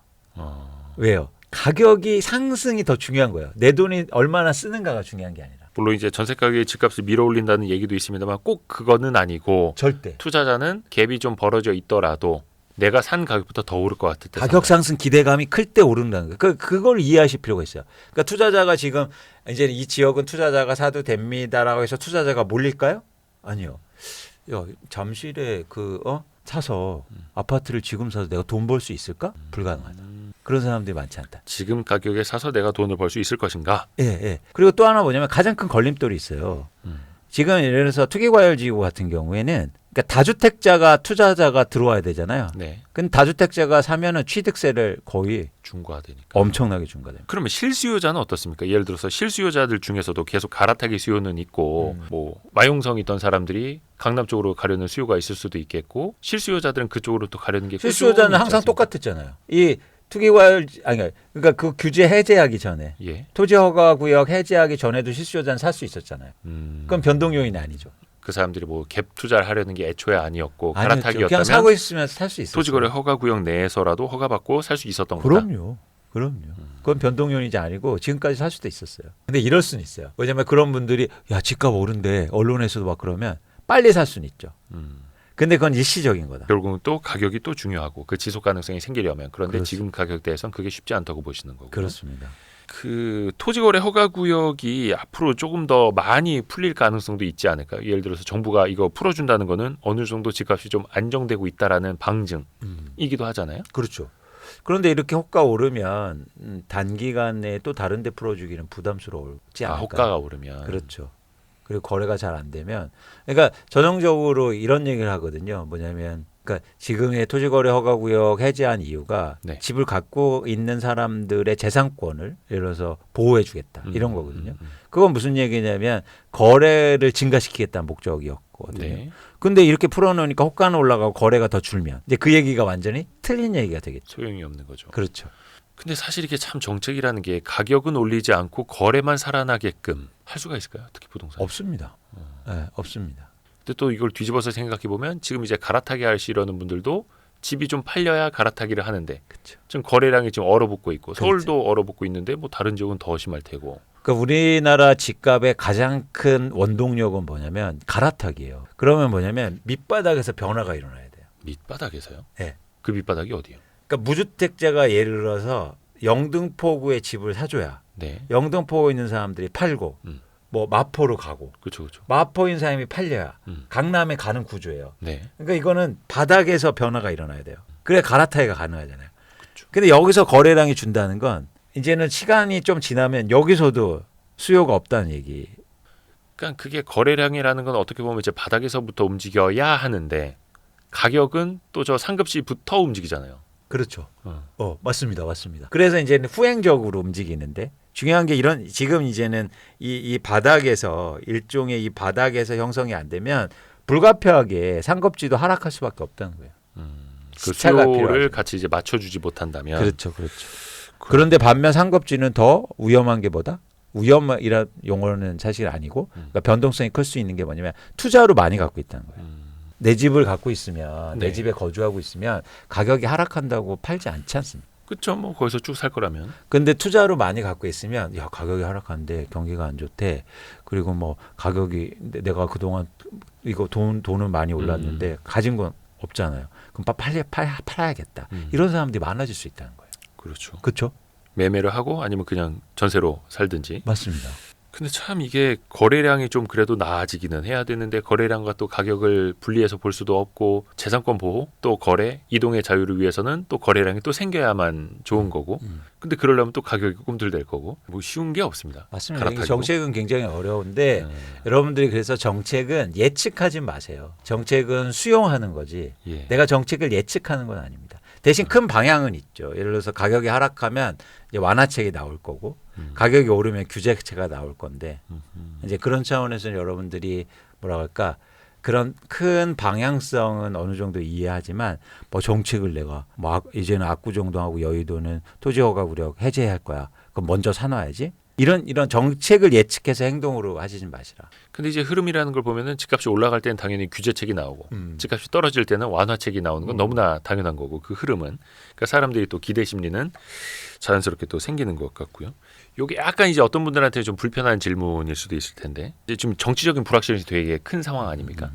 왜요? 가격이 상승이 더 중요한 거예요. 내 돈이 얼마나 쓰는가가 중요한 게 아니라. 물론 이제 전세 가격이 집값을 밀어올린다는 얘기도 있습니다만 꼭 그거는 아니고 절대. 투자자는 갭이 좀 벌어져 있더라도 내가 산 가격보다 더 오를 것 같을 때 가격 상승 기대감이 클 때 오른다는 거예요. 그걸 이해하실 필요가 있어요. 그러니까 투자자가 지금 이제 이 지역은 투자자가 사도 됩니다라고 해서 투자자가 몰릴까요? 아니요. 야, 잠실에 사서 아파트를 지금 사서 내가 돈 벌 수 있을까? 불가능하다. 그런 사람들이 많지 않다. 지금 가격에 사서 내가 돈을 벌 수 있을 것인가? 예, 예. 그리고 또 하나 뭐냐면 가장 큰 걸림돌이 있어요. 지금 예를 들어서 투기과열지구 같은 경우에는 그러니까 다주택자가 투자자가 들어와야 되잖아요. 네. 근데 다주택자가 사면은 취득세를 거의 중과되니까. 엄청나게 중과됩니다. 그러면 실수요자는 어떻습니까? 예를 들어서 실수요자들 중에서도 계속 갈아타기 수요는 있고 뭐 마용성 있던 사람들이 강남 쪽으로 가려는 수요가 있을 수도 있겠고 실수요자들은 그쪽으로 또 가려는 게 실수요자는 항상 똑같았잖아요. 이 투기과열 그러니까 그 규제 해제하기 전에 예. 토지허가구역 해제하기 전에도 실수요자는 살 수 있었잖아요. 그건 변동 요인이 아니죠. 그 사람들이 뭐 갭 투자를 하려는 게 애초에 아니었고 아니었죠. 그냥 갈아타기였다면 사고 있으면 살 수 있었어요. 토지거래 허가구역 내에서라도 허가받고 살 수 있었던 거다. 그럼요. 그건 변동 요인이 아니고 지금까지 살 수도 있었어요. 근데 이럴 수는 있어요. 왜냐면 그런 분들이 야 집값 오른데 언론에서도 막 그러면 빨리 살 수는 있죠. 근데 그건 일시적인 거다. 결국은 또 가격이 또 중요하고 그 지속 가능성이 생기려면 그런데 그렇습니다. 지금 가격대에선 그게 쉽지 않다고 보시는 거고. 그렇습니다. 그 토지거래 허가구역이 앞으로 조금 더 많이 풀릴 가능성도 있지 않을까요? 예를 들어서 정부가 이거 풀어준다는 거는 어느 정도 집값이 좀 안정되고 있다라는 방증이기도 하잖아요. 그렇죠. 그런데 이렇게 호가 오르면 단기간에 또 다른 데 풀어주기는 부담스러울지 않을까. 호가가 오르면. 그렇죠. 그리고 거래가 잘 안 되면 그러니까 전형적으로 이런 얘기를 하거든요. 뭐냐면 그러니까 지금의 토지거래 허가구역 해제한 이유가 네. 집을 갖고 있는 사람들의 재산권을 예를 들어서 보호해주겠다 이런 거거든요. 그건 무슨 얘기냐면 거래를 증가시키겠다는 목적이었거든요. 네. 근데 이렇게 풀어놓으니까 호가는 올라가고 거래가 더 줄면 이제 그 얘기가 완전히 틀린 얘기가 되겠죠. 소용이 없는 거죠. 그렇죠. 근데 사실 이게 참 정책이라는 게 가격은 올리지 않고 거래만 살아나게끔 할 수가 있을까요? 특히 부동산. 없습니다. 네, 없습니다. 근데 또 이걸 뒤집어서 생각해 보면 지금 이제 갈아타기 하시려는 분들도 집이 좀 팔려야 갈아타기를 하는데 그렇죠. 지금 거래량이 좀 얼어붙고 있고 그렇죠. 서울도 얼어붙고 있는데 뭐 다른 지역은 더 심할 테고. 그러니까 우리나라 집값의 가장 큰 원동력은 뭐냐면 갈아타기예요. 그러면 뭐냐면 밑바닥에서 변화가 일어나야 돼요. 밑바닥에서요? 네. 그 밑바닥이 어디요? 그러니까 무주택자가 예를 들어서 영등포구에 집을 사줘야 네. 영등포에 있는 사람들이 팔고 뭐 마포로 가고 그렇죠, 그렇죠. 마포인 사람이 팔려야 음. 강남에 가는 구조예요. 네. 그러니까 이거는 바닥에서 변화가 일어나야 돼요. 그래 갈아타기가 가능하잖아요. 그렇죠. 근데 여기서 거래량이 준다는 건 이제는 시간이 좀 지나면 여기서도 수요가 없다는 얘기. 그러니까 그게 거래량이라는 건 어떻게 보면 이제 바닥에서부터 움직여야 하는데 가격은 또 저 상급지부터 움직이잖아요. 그렇죠. 맞습니다. 그래서 이제는 후행적으로 움직이는데 중요한 게 이런 지금 이제는 이 바닥에서 일종의 이 바닥에서 형성이 안 되면 불가피하게 상급지도 하락할 수밖에 없다는 거예요. 그 시차가 수요를 필요하죠. 같이 이제 맞춰주지 못한다면. 그렇죠. 그런데 반면 상급지는 더 위험한 게 뭐다? 위험이란 용어는 사실 아니고 그러니까 변동성이 클 수 있는 게 뭐냐면 투자로 많이 갖고 있다는 거예요. 내 집을 갖고 있으면 네. 내 집에 거주하고 있으면 가격이 하락한다고 팔지 않지 않습니까? 그렇죠. 뭐 거기서 쭉 살 거라면. 근데 투자로 많이 갖고 있으면 야 가격이 하락한데 경기가 안 좋대. 그리고 뭐 가격이 내가 그동안 이거 돈은 많이 올랐는데 가진 건 없잖아요. 그럼 팔아야겠다. 이런 사람들이 많아질 수 있다는 거예요. 그렇죠. 그렇죠? 매매를 하고 아니면 그냥 전세로 살든지. 맞습니다. 근데 참 이게 거래량이 좀 그래도 나아지기는 해야 되는데 거래량과 또 가격을 분리해서 볼 수도 없고 재산권 보호 또 거래 이동의 자유를 위해서는 또 거래량이 또 생겨야만 좋은 거고 근데 그러려면 또 가격이 꿈틀댈 거고 뭐 쉬운 게 없습니다. 맞습니다. 이게 갈아타기도. 정책은 굉장히 어려운데 여러분들이 그래서 정책은 예측하지 마세요. 정책은 수용하는 거지 예. 내가 정책을 예측하는 건 아닙니다. 대신 큰 방향은 있죠. 예를 들어서 가격이 하락하면 이제 완화책이 나올 거고 가격이 오르면 규제책가 나올 건데 이제 그런 차원에서는 여러분들이 뭐라 할까 그런 큰 방향성은 어느 정도 이해하지만 뭐 정책을 내가 뭐 이제는 압구정동하고 여의도는 토지허가구역 해제할 거야. 그럼 먼저 사놔야지. 이런 정책을 예측해서 행동으로 하시지 마시라. 근데 이제 흐름이라는 걸 보면은 집값이 올라갈 때는 당연히 규제책이 나오고 집값이 떨어질 때는 완화책이 나오는 건 너무나 당연한 거고 그 흐름은 그러니까 사람들이 또 기대 심리는 자연스럽게 또 생기는 것 같고요. 요게 약간 이제 어떤 분들한테 좀 불편한 질문일 수도 있을 텐데 이제 지금 정치적인 불확실성이 되게 큰 상황 아닙니까?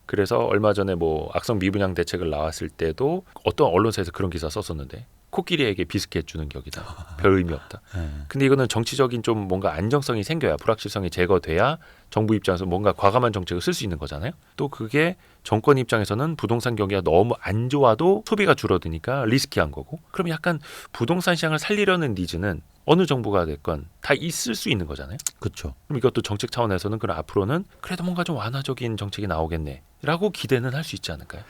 그래서 얼마 전에 뭐 악성 미분양 대책을 나왔을 때도 어떤 언론사에서 그런 기사 썼었는데 코끼리에게 비스켓 주는 격이다. 별 의미 없다. 근데 이거는 정치적인 좀 뭔가 안정성이 생겨야 불확실성이 제거돼야 정부 입장에서 뭔가 과감한 정책을 쓸 수 있는 거잖아요. 또 그게 정권 입장에서는 부동산 경기가 너무 안 좋아도 소비가 줄어드니까 리스키한 거고 그럼 약간 부동산 시장을 살리려는 니즈는 어느 정부가 됐건 다 있을 수 있는 거잖아요. 그렇죠. 그럼 이것도 정책 차원에서는 그럼 앞으로는 그래도 뭔가 좀 완화적인 정책이 나오겠네 라고 기대는 할 수 있지 않을까요?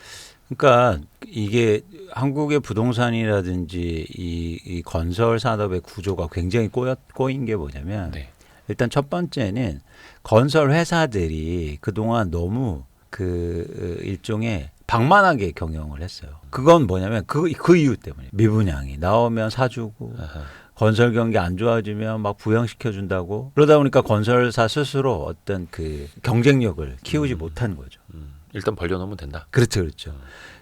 그러니까 이게 한국의 부동산이라든지 이 건설 산업의 구조가 굉장히 꼬인 게 뭐냐면 네. 일단 첫 번째는 건설 회사들이 그동안 너무 그 일종의 방만하게 경영을 했어요. 그건 뭐냐면 그 이유 때문에 미분양이 나오면 사주고 아하. 건설 경기 안 좋아지면 막 부양시켜 준다고 그러다 보니까 건설사 스스로 어떤 그 경쟁력을 키우지 못한 거죠. 일단 벌려놓으면 된다. 그렇죠, 그렇죠.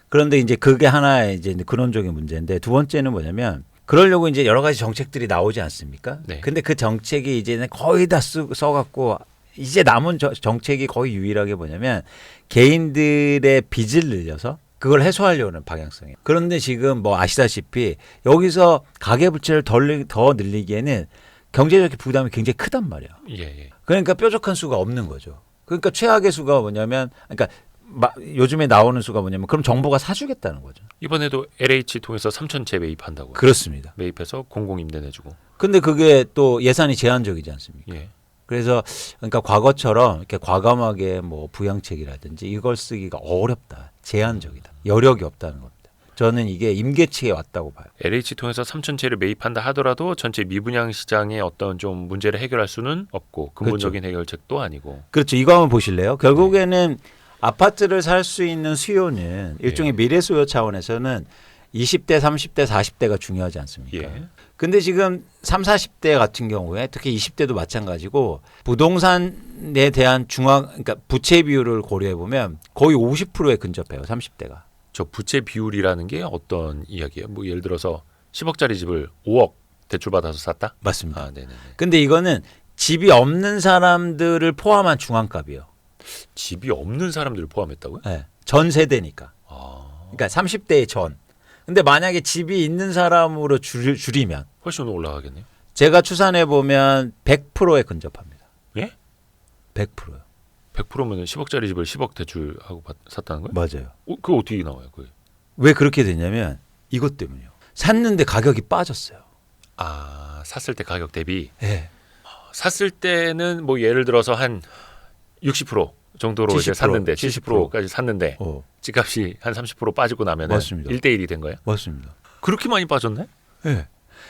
그런데 이제 그게 하나의 이제 근원적인 문제인데 두 번째는 뭐냐면 그러려고 이제 여러 가지 정책들이 나오지 않습니까? 네. 근데 그 정책이 이제는 거의 다 써갖고 이제 남은 정책이 거의 유일하게 뭐냐면 개인들의 빚을 늘려서 그걸 해소하려는 방향성이에요. 그런데 지금 뭐 아시다시피 여기서 가계부채를 더 늘리기에는 경제적 부담이 굉장히 크단 말이에요. 예, 예. 그러니까 뾰족한 수가 없는 거죠. 그러니까 최악의 수가 뭐냐면 그러니까 요즘에 나오는 수가 뭐냐면 그럼 정부가 사주겠다는 거죠. 이번에도 LH 통해서 3,000채 매입한다고. 그렇습니다. 매입해서 공공임대 내주고. 근데 그게 또 예산이 제한적이지 않습니까? 예. 그래서 그러니까 과거처럼 이렇게 과감하게 뭐 부양책이라든지 이걸 쓰기가 어렵다. 제한적이다. 여력이 없다는 겁니다. 저는 이게 임계치에 왔다고 봐요. LH 통해서 3,000채를 매입한다 하더라도 전체 미분양 시장의 어떤 좀 문제를 해결할 수는 없고 근본적인 해결책도 아니고. 그렇죠. 이거 한번 보실래요? 결국에는 아파트를 살 수 있는 수요는 일종의 미래 수요 차원에서는 20대, 30대, 40대가 중요하지 않습니까? 예. 근데 지금 3, 40대 같은 경우에 특히 20대도 마찬가지고 부동산에 대한 그러니까 부채 비율을 고려해 보면 거의 50%에 근접해요. 30대가. 저 부채 비율이라는 게 어떤 이야기예요? 뭐 예를 들어서 10억짜리 집을 5억 대출 받아서 샀다? 맞습니다. 아, 네네. 근데 이거는 집이 없는 사람들을 포함한 중앙값이에요. 집이 없는 사람들을 포함했다고요? 네. 전 세대니까. 아, 그러니까 30대의 전. 근데 만약에 집이 있는 사람으로 줄이면 훨씬 올라가겠네요. 제가 추산해 보면 100%에 근접합니다. 예? 100%요. 100%면 10억짜리 집을 10억 대출하고 샀다는 거예요? 맞아요. 그거 어떻게 나와요? 그게? 왜 그렇게 됐냐면 이것 때문이요. 샀는데 가격이 빠졌어요. 아, 샀을 때 가격 대비. 네. 샀을 때는 뭐 예를 들어서 한 60% 정도로 70%, 이제 샀는데 70%까지 샀는데 집값이 한 30% 빠지고 나면 맞습니다. 1대1이 된 거예요? 맞습니다. 그렇게 많이 빠졌네? 네.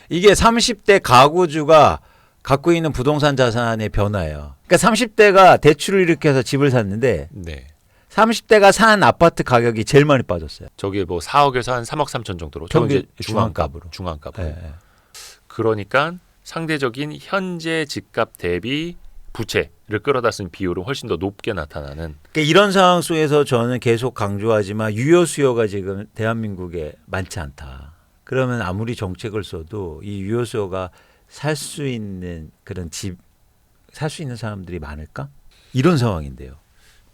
이게 30대 가구주가 갖고 있는 부동산 자산의 변화예요. 그러니까 30대가 대출을 일으켜서 집을 샀는데 네. 30대가 산 아파트 가격이 제일 많이 빠졌어요. 저게 뭐 4억에서 한 3억 3천 정도로. 평균 이제 중앙값으로. 중앙값으로. 네. 그러니까 상대적인 현재 집값 대비 부채를 끌어다 쓴 비율은 훨씬 더 높게 나타나는. 그러니까 이런 상황 속에서 저는 계속 강조하지만 유효 수요가 지금 대한민국에 많지 않다. 그러면 아무리 정책을 써도 이 유효 수요가 살 수 있는 그런 집, 살 수 있는 사람들이 많을까? 이런 상황인데요.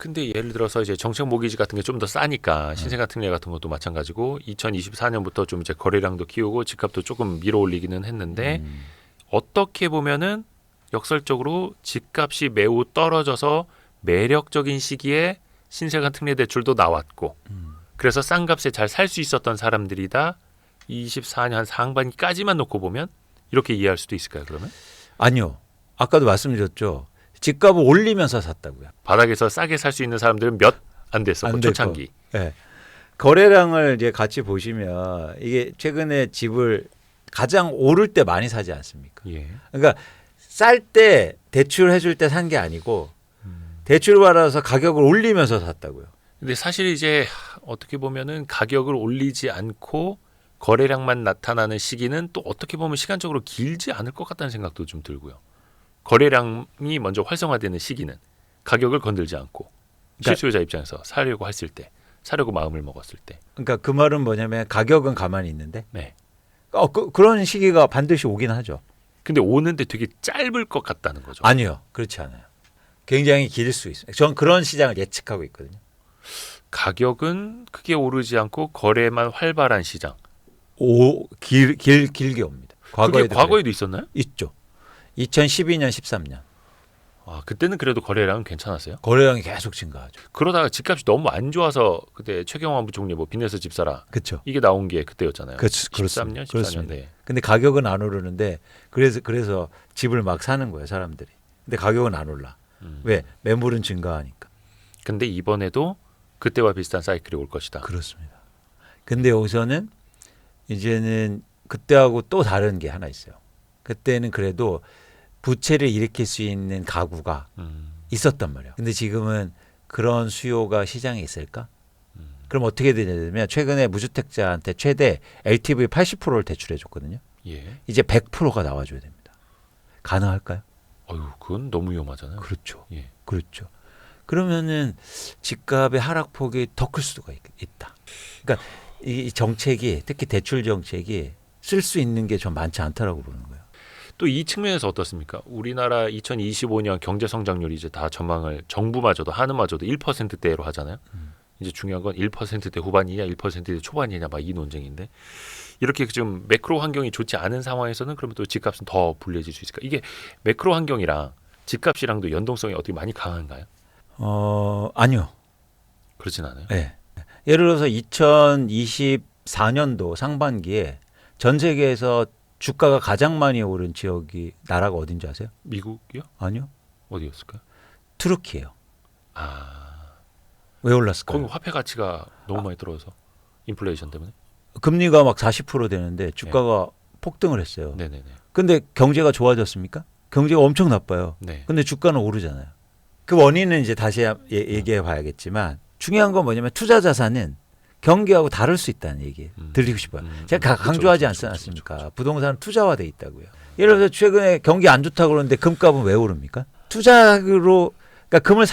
근데 예를 들어서 이제 정책 모기지 같은 게 좀 더 싸니까 신생아 특례 같은 것도 마찬가지고 2024년부터 좀 이제 거래량도 키우고 집값도 조금 밀어올리기는 했는데 어떻게 보면은 역설적으로 집값이 매우 떨어져서 매력적인 시기에 신생아 특례 대출도 나왔고 그래서 싼 값에 잘 살 수 있었던 사람들이다 24년 상반기까지만 놓고 보면 이렇게 이해할 수도 있을까요? 그러면 아니요. 아까도 말씀드렸죠. 집값을 올리면서 샀다고요. 바닥에서 싸게 살 수 있는 사람들은 몇 안 됐었고 안 될 초창기. 네. 거래량을 이제 같이 보시면 이게 최근에 집을 가장 오를 때 많이 사지 않습니까? 예. 그러니까 쌀 때 대출해 줄 때 산 게 아니고 대출 받아서 가격을 올리면서 샀다고요. 근데 사실 이제 어떻게 보면은 가격을 올리지 않고 거래량만 나타나는 시기는 또 어떻게 보면 시간적으로 길지 않을 것 같다는 생각도 좀 들고요. 거래량이 먼저 활성화되는 시기는 가격을 건들지 않고 실수요자 입장에서 사려고 했을 때, 사려고 마음을 먹었을 때. 그러니까 그 말은 뭐냐면 가격은 가만히 있는데 네. 그런 시기가 반드시 오긴 하죠. 근데 오는데 되게 짧을 것 같다는 거죠. 아니요. 그렇지 않아요. 굉장히 길 수 있어요. 전 그런 시장을 예측하고 있거든요. 가격은 크게 오르지 않고 거래만 활발한 시장. 길게 옵니다. 그게 과거에도 있었나요? 있죠. 2012년, 13년. 아, 그때는 그래도 거래량은 괜찮았어요? 거래량이 계속 증가하죠. 그러다가 집값이 너무 안 좋아서 그때 최경환 부총리 뭐 빚내서 집 사라. 그렇죠. 이게 나온 게 그때였잖아요. 13년, 14년, 그렇습니다. 14년. 근데 가격은 안 오르는데 그래서 집을 막 사는 거예요, 사람들이. 근데 가격은 안 올라. 왜? 매물은 증가하니까. 근데 이번에도 그때와 비슷한 사이클이 올 것이다. 그렇습니다. 근데 여기서는 이제는 그때하고 또 다른 게 하나 있어요. 그때는 그래도 부채를 일으킬 수 있는 가구가 있었단 말이에요. 근데 지금은 그런 수요가 시장에 있을까? 그럼 어떻게 되냐면 최근에 무주택자한테 최대 LTV 80%를 대출해 줬거든요. 예. 이제 100%가 나와줘야 됩니다. 가능할까요? 어유, 그건 너무 위험하잖아요. 그렇죠. 예. 그렇죠. 그러면은 집값의 하락폭이 더 클 수가 있다. 그러니까 이 정책이 특히 대출 정책이 쓸 수 있는 게 좀 많지 않다라고 보는 거예요. 또 이 측면에서 어떻습니까? 우리나라 2025년 경제 성장률이 이제 다 전망을 정부마저도 한은마저도 1%대로 하잖아요. 이제 중요한 건 1%대 후반이냐 1%대 초반이냐 막 이 논쟁인데 이렇게 좀 매크로 환경이 좋지 않은 상황에서는 그러면 또 집값은 더 불리해질 수 있을까? 이게 매크로 환경이랑 집값이랑도 연동성이 어떻게 많이 강한가요? 아니요. 그렇진 않아요. 네. 예를 들어서 2024년도 상반기에 전 세계에서 주가가 가장 많이 오른 지역이 나라가 어딘지 아세요? 미국이요? 아니요. 어디였을까요? 투르키예요. 아, 왜 올랐을까요? 거기 화폐 가치가 너무 많이 떨어져서 인플레이션 때문에. 금리가 막 40% 되는데 주가가 폭등을 했어요. 네네네. 근데 경제가 좋아졌습니까? 경제가 엄청 나빠요. 네. 근데 주가는 오르잖아요. 그 원인은 이제 다시 얘기해 봐야겠지만 중요한 건 뭐냐면 투자 자산은 경기하고 다를 수 있다는 얘기 드리고 싶어요. 제가 강조하지 않습니까? 부동산 투자화돼 있다고요. 예를 들어서 최근에 경기 안 좋다고 그러는데 금값은 왜 오릅니까? 투자로 그러니까 금을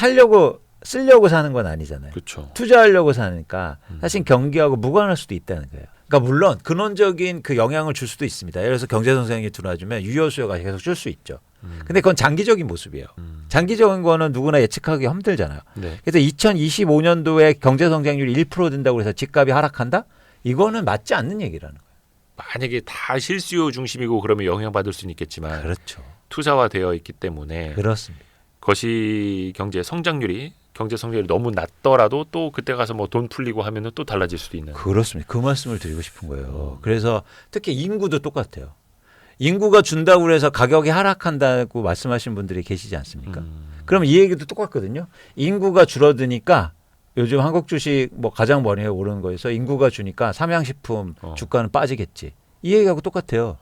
쓰려고 사는 건 아니잖아요. 그렇죠. 투자하려고 사니까 사실 경기하고 무관할 수도 있다는 거예요. 그러니까 물론 근원적인 그 영향을 줄 수도 있습니다. 예를 들어서 경제 성장이 들어와주면 유효 수요가 계속 줄 수 있죠. 근데 그건 장기적인 모습이에요. 장기적인 거는 누구나 예측하기 힘들잖아요. 네. 그래서 2025년도에 경제 성장률이 1% 된다고 해서 집값이 하락한다? 이거는 맞지 않는 얘기라는 거예요. 만약에 다 실수요 중심이고 그러면 영향받을 수는 있겠지만 그렇죠. 투자화되어 있기 때문에 그렇습니다. 거시 경제 성장률이 너무 낮더라도 또 그때 가서 뭐 돈 풀리고 하면은 또 달라질 수도 있는. 그렇습니다. 그 말씀을 드리고 싶은 거예요. 그래서 특히 인구도 똑같아요. 인구가 준다고 해서 가격이 하락한다고 말씀하신 분들이 계시지 않습니까? 그럼 이 얘기도 똑같거든요. 인구가 줄어드니까 요즘 한국 주식 뭐 가장 많이 오르는 거에서 인구가 주니까 삼양식품 주가는 빠지겠지. 이 얘기하고 똑같아요.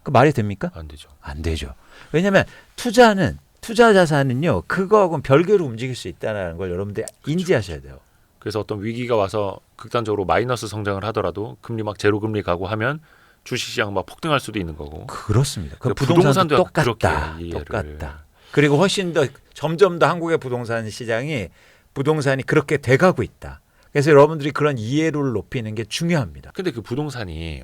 그 말이 됩니까? 안 되죠. 안 되죠. 왜냐하면 투자 자산은요. 그거하고는 별개로 움직일 수 있다는 걸 여러분들 인지하셔야 돼요. 그래서 어떤 위기가 와서 극단적으로 마이너스 성장을 하더라도 금리 막 제로 금리 가고 하면 주식시장 막 폭등할 수도 있는 거고. 그렇습니다. 그 부동산도 똑같다. 그렇게 이해를. 똑같다. 그리고 훨씬 더 점점 더 한국의 부동산 시장이 부동산이 그렇게 돼가고 있다. 그래서 여러분들이 그런 이해를 높이는 게 중요합니다. 근데 그 부동산이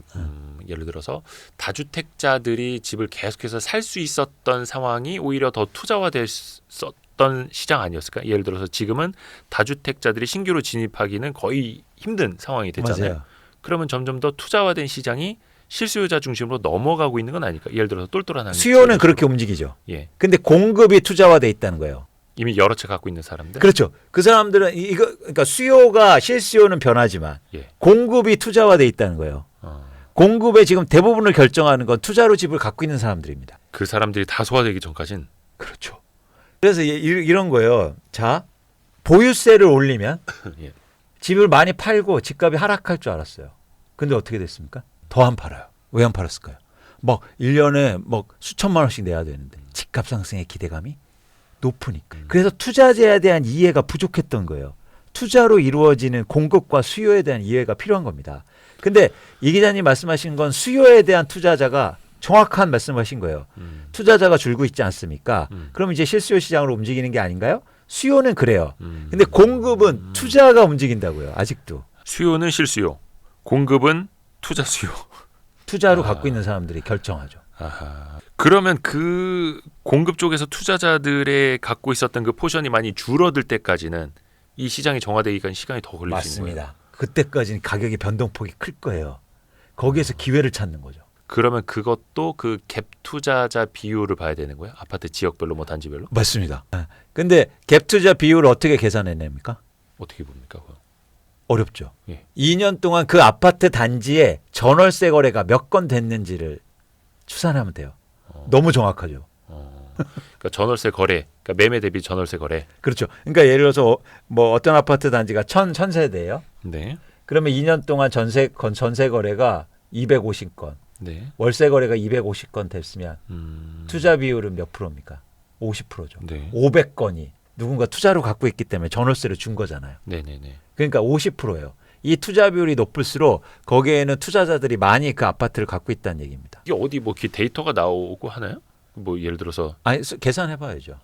예를 들어서 다주택자들이 집을 계속해서 살 수 있었던 상황이 오히려 더 투자화됐었던 없던 시장 아니었을까? 예를 들어서 지금은 다주택자들이 신규로 진입하기는 거의 힘든 상황이 됐잖아요. 맞아요. 그러면 점점 더 투자화된 시장이 실수요자 중심으로 넘어가고 있는 건 아닐까? 예를 들어서 똘똘한 한 수요는 그렇게 움직이죠. 예. 근데 공급이 투자화돼 있다는 거예요. 이미 여러 채 갖고 있는 사람들. 그렇죠. 그 사람들은 이거 그러니까 수요가 실수요는 변하지만 예. 공급이 투자화돼 있다는 거예요. 공급의 지금 대부분을 결정하는 건 투자로 집을 갖고 있는 사람들입니다. 그 사람들이 다 소화되기 전까진 그렇죠. 그래서 이런 거예요. 자, 보유세를 올리면 예. 집을 많이 팔고 집값이 하락할 줄 알았어요. 근데 어떻게 됐습니까? 더 안 팔아요. 왜 안 팔았을까요? 막 1년에 막 수천만 원씩 내야 되는데 집값 상승의 기대감이 높으니까. 그래서 투자자에 대한 이해가 부족했던 거예요. 투자로 이루어지는 공급과 수요에 대한 이해가 필요한 겁니다. 근데 이 기자님 말씀하신 건 수요에 대한 투자자가 정확한 말씀하신 거예요. 투자자가 줄고 있지 않습니까? 그럼 이제 실수요 시장으로 움직이는 게 아닌가요? 수요는 그래요. 근데 공급은 투자가 움직인다고요. 아직도. 수요는 실수요, 공급은 투자 수요. 투자로 갖고 있는 사람들이 결정하죠. 아하. 그러면 그 공급 쪽에서 투자자들의 갖고 있었던 그 포션이 많이 줄어들 때까지는 이 시장이 정화되기까지 시간이 더 걸릴 수 있는 거예요. 맞습니다. 그때까지는 가격의 변동폭이 클 거예요. 거기에서 기회를 찾는 거죠. 그러면 그것도 그 갭 투자자 비율을 봐야 되는 거예요? 아파트 지역별로 뭐 단지별로? 맞습니다. 근데 갭 투자 비율을 어떻게 계산해냅니까? 어떻게 봅니까? 그거? 어렵죠. 예. 2년 동안 그 아파트 단지에 전월세 거래가 몇 건 됐는지를 추산하면 돼요. 너무 정확하죠. 그러니까 전월세 거래, 그러니까 매매 대비 전월세 거래. 그렇죠. 그러니까 예를 들어서 뭐 어떤 아파트 단지가 1000세대예요. 네. 그러면 2년 동안 전세 거래가 250건, 네. 월세 거래가 250건 됐으면 투자 비율은 몇 프로입니까? 50%죠. 네. 500건이 누군가 투자로 갖고 있기 때문에 전월세를 준 거잖아요. 네네네. 그러니까 50%예요. 이 투자 비율이 높을수록 거기에는 투자자들이 많이 그 아파트를 갖고 있다는 얘기입니다. 이게 어디 뭐 이렇게 데이터가 나오고 하나요? 뭐 예를 들어서 아니 계산해봐야죠.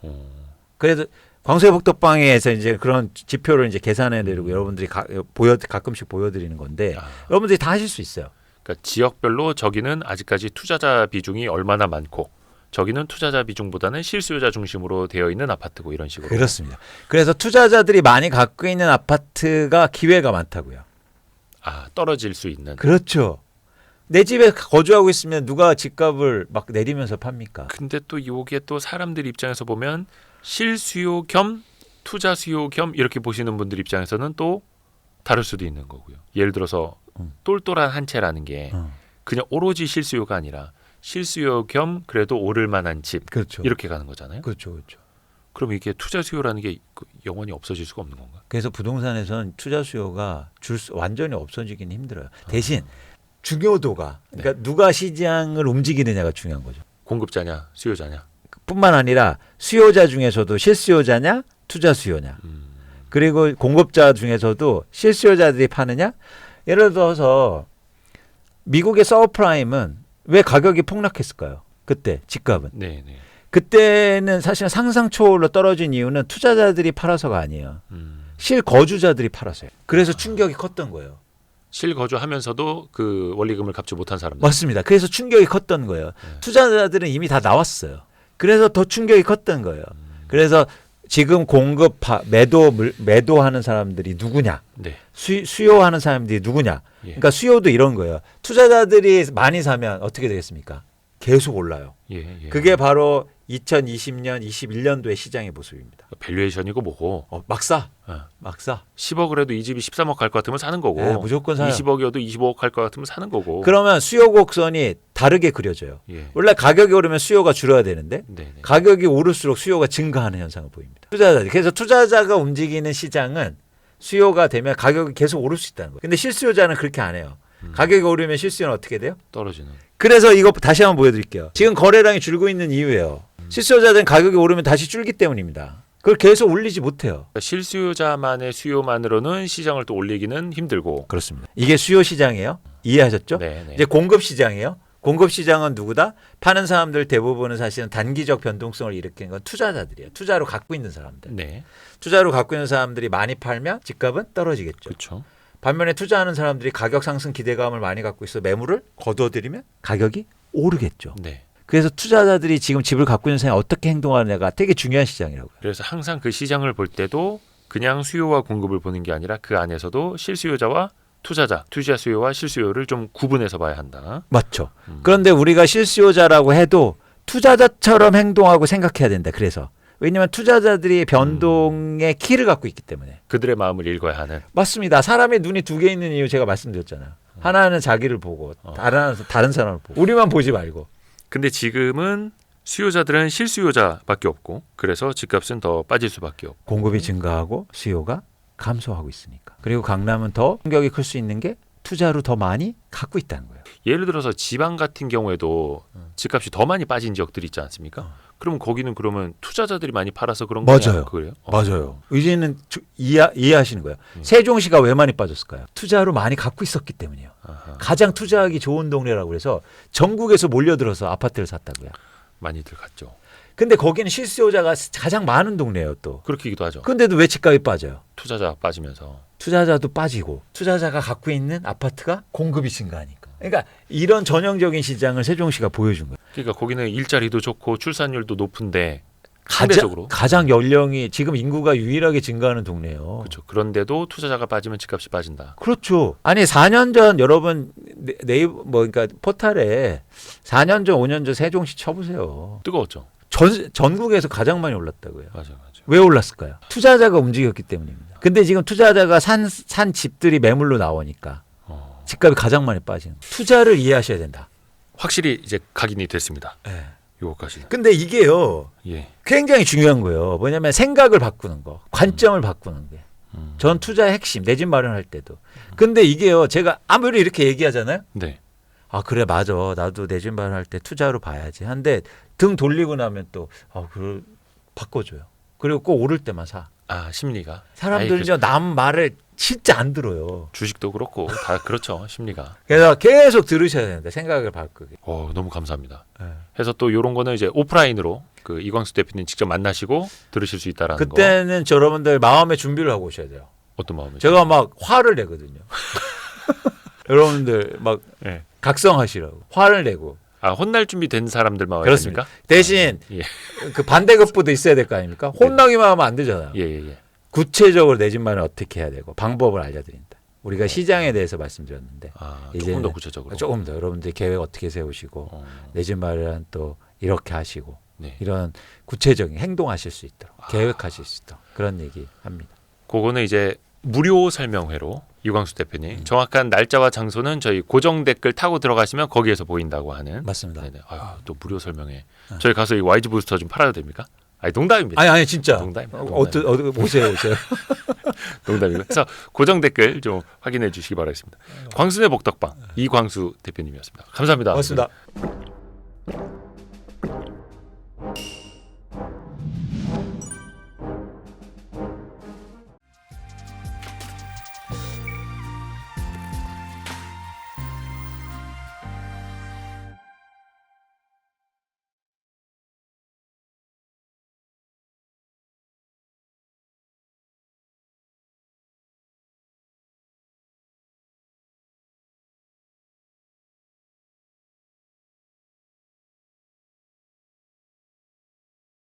그래도 광수회복덕방에서 이제 그런 지표를 이제 계산해내고 여러분들이 가끔씩 보여드리는 건데 여러분들이 다 하실 수 있어요. 그러니까 지역별로 저기는 아직까지 투자자 비중이 얼마나 많고 저기는 투자자 비중보다는 실수요자 중심으로 되어 있는 아파트고 이런 식으로. 그렇습니다. 그래서 투자자들이 많이 갖고 있는 아파트가 기회가 많다고요. 아, 떨어질 수 있는. 그렇죠. 내 집에 거주하고 있으면 누가 집값을 막 내리면서 팝니까? 근데 또 이게 또 사람들 입장에서 보면 실수요 겸 투자 수요 겸 이렇게 보시는 분들 입장에서는 또 다를 수도 있는 거고요. 예를 들어서 똘똘한 한 채라는 게 그냥 오로지 실수요가 아니라 실수요 겸 그래도 오를 만한 집. 그렇죠. 이렇게 가는 거잖아요. 그렇죠. 그렇죠. 그럼 이게 투자 수요라는 게 영원히 없어질 수가 없는 건가? 그래서 부동산에서는 투자 수요가 완전히 없어지기는 힘들어요. 대신 중요도가 그러니까 누가 시장을 움직이느냐가 중요한 거죠. 공급자냐 수요자냐. 뿐만 아니라 수요자 중에서도 실수요자냐 투자 수요냐. 그리고 공급자 중에서도 실수요자들이 파느냐. 예를 들어서 미국의 서브프라임은 왜 가격이 폭락했을까요? 그때 집값은. 네네. 그때는 사실은 상상 초월로 떨어진 이유는 투자자들이 팔아서가 아니에요. 실거주자들이 팔아서요. 그래서 충격이 컸던 거예요. 실거주하면서도 그 원리금을 갚지 못한 사람들. 맞습니다. 그래서 충격이 컸던 거예요. 투자자들은 이미 다 나왔어요. 그래서 더 충격이 컸던 거예요. 그래서 지금 공급 매도하는 사람들이 누구냐? 네. 수요하는 사람들이 누구냐? 예. 그러니까 수요도 이런 거예요. 투자자들이 많이 사면 어떻게 되겠습니까? 계속 올라요. 예, 예. 그게 바로 2020년, 21년도의 시장의 모습입니다. 밸류에이션이고 뭐고. 막 사. 어. 막 사. 10억을 해도 이 집이 13억 갈 것 같으면 사는 거고. 네, 무조건 사요. 20억이어도 25억 갈 것 같으면 사는 거고. 그러면 수요 곡선이 다르게 그려져요. 예. 원래 가격이 오르면 수요가 줄어야 되는데 네네. 가격이 오를수록 수요가 증가하는 현상을 보입니다. 그래서 투자자가 움직이는 시장은 수요가 되면 가격이 계속 오를 수 있다는 거예요. 근데 실수요자는 그렇게 안 해요. 가격이 오르면 실수요는 어떻게 돼요? 떨어지는. 그래서 이거 다시 한번 보여드릴게요. 지금 거래량이 줄고 있는 이유예요. 실수요자들은 가격이 오르면 다시 줄기 때문입니다. 그걸 계속 올리지 못해요. 실수요자만의 수요만으로는 시장을 또 올리기는 힘들고. 그렇습니다. 이게 수요 시장이에요. 이해하셨죠? 네네. 이제 공급 시장이에요. 공급 시장은 누구다? 파는 사람들 대부분은 사실은 단기적 변동성을 일으키는 건 투자자들이에요. 투자로 갖고 있는 사람들. 네. 투자로 갖고 있는 사람들이 많이 팔면 집값은 떨어지겠죠. 그렇죠. 반면에 투자하는 사람들이 가격 상승 기대감을 많이 갖고 있어 매물을 거둬들이면 가격이 오르겠죠. 네. 그래서 투자자들이 지금 집을 갖고 있는 사람이 어떻게 행동하느냐가 되게 중요한 시장이라고요. 그래서 항상 그 시장을 볼 때도 그냥 수요와 공급을 보는 게 아니라 그 안에서도 실수요자와 투자자, 투자 수요와 실수요를 좀 구분해서 봐야 한다. 맞죠. 그런데 우리가 실수요자라고 해도 투자자처럼 행동하고 생각해야 된다. 그래서 왜냐하면 투자자들이 변동의 키를 갖고 있기 때문에. 그들의 마음을 읽어야 하는. 맞습니다. 사람의 눈이 두 개 있는 이유 제가 말씀드렸잖아요. 하나는 자기를 보고 다른 사람을 보고 우리만 보지 말고. 근데 지금은 수요자들은 실수요자밖에 없고 그래서 집값은 더 빠질 수밖에 없고. 공급이 증가하고 수요가 감소하고 있으니까. 그리고 강남은 더 충격이 클 수 있는 게 투자로 더 많이 갖고 있다는 거예요. 예를 들어서 지방 같은 경우에도 집값이 더 많이 빠진 지역들이 있지 않습니까? 그러면 거기는 그러면 투자자들이 많이 팔아서 그런 거냐? 맞아요. 그래요? 맞아요. 이제는 이해하시는 거예요. 세종시가 왜 많이 빠졌을까요? 투자로 많이 갖고 있었기 때문이에요. 아하, 가장 투자하기 좋은 동네라고 해서 전국에서 몰려들어서 아파트를 샀다고요. 많이들 갔죠. 근데 거기는 실수요자가 가장 많은 동네예요 또. 그렇기도 하죠. 근데도 왜 집값이 빠져요? 투자자 빠지면서. 투자자도 빠지고 투자자가 갖고 있는 아파트가 공급이 증가하니까. 그러니까 이런 전형적인 시장을 세종시가 보여준 거예요. 그러니까 거기는 일자리도 좋고 출산율도 높은데 상대적으로. 가장 연령이 지금 인구가 유일하게 증가하는 동네예요. 그렇죠. 그런데도 투자자가 빠지면 집값이 빠진다. 그렇죠. 아니 4년 전 여러분 네이버 그러니까 포탈에 4년 전 5년 전 세종시 쳐보세요. 뜨거웠죠. 전국에서 가장 많이 올랐다고요. 맞아요. 왜 올랐을까요? 투자자가 움직였기 때문입니다. 근데 지금 투자자가 산 집들이 매물로 나오니까 집값이 가장 많이 빠지는 거예요. 투자를 이해하셔야 된다. 확실히 이제 각인이 됐습니다. 네. 요거까지. 근데 이게요. 예. 굉장히 중요한 거예요. 뭐냐면 생각을 바꾸는 거, 관점을 바꾸는 게. 전 투자의 핵심, 내 집 마련할 때도. 근데 이게요. 제가 아무리 이렇게 얘기하잖아요. 네. 아 그래 맞아. 나도 내 집 마련할 때 투자로 봐야지. 한데 등 돌리고 나면 또 그걸 바꿔줘요. 그리고 꼭 오를 때만 사. 아 심리가. 사람들은요 남 말을 진짜 안 들어요. 주식도 그렇고 다 그렇죠. 심리가. 그래서 계속 들으셔야 되는데 생각을 바꾸게. 너무 감사합니다. 네. 해서 또 이런 거는 이제 오프라인으로 그 이광수 대표님 직접 만나시고 들으실 수 있다라는 거. 그때는 여러분들 마음의 준비를 하고 오셔야 돼요. 어떤 마음이죠? 제가 막 화를 내거든요. 여러분들 막 네. 각성하시라고 화를 내고. 혼날 준비 된 사람들만 와야 그렇습니까? 됩니까? 대신 예. 그 반대급부도 있어야 될 거 아닙니까? 혼나기만 하면 안 되잖아요. 예. 구체적으로 내 집 마련 어떻게 해야 되고 방법을 알려드린다. 우리가 시장에 대해서 말씀드렸는데 조금 이제는 더 구체적으로. 조금 더 여러분들 계획 어떻게 세우시고 내 집 마련 또 이렇게 하시고 네. 이런 구체적인 행동하실 수 있도록 계획하실 수 있도록 그런 얘기 합니다. 그거는 이제 무료 설명회로 이광수 대표님 정확한 날짜와 장소는 저희 고정 댓글 타고 들어가시면 거기에서 보인다고 하는. 맞습니다. 네네. 또 무료 설명회. 저희 가서 이 YG 부스터 좀 팔아도 됩니까? 농담입니다. 아니 진짜. 농담입니다. 오세요. 농담이고. 그래서 고정 댓글 좀 확인해 주시기 바라겠습니다. 광순의 복덕방 이광수 대표님이었습니다. 감사합니다. 고맙습니다.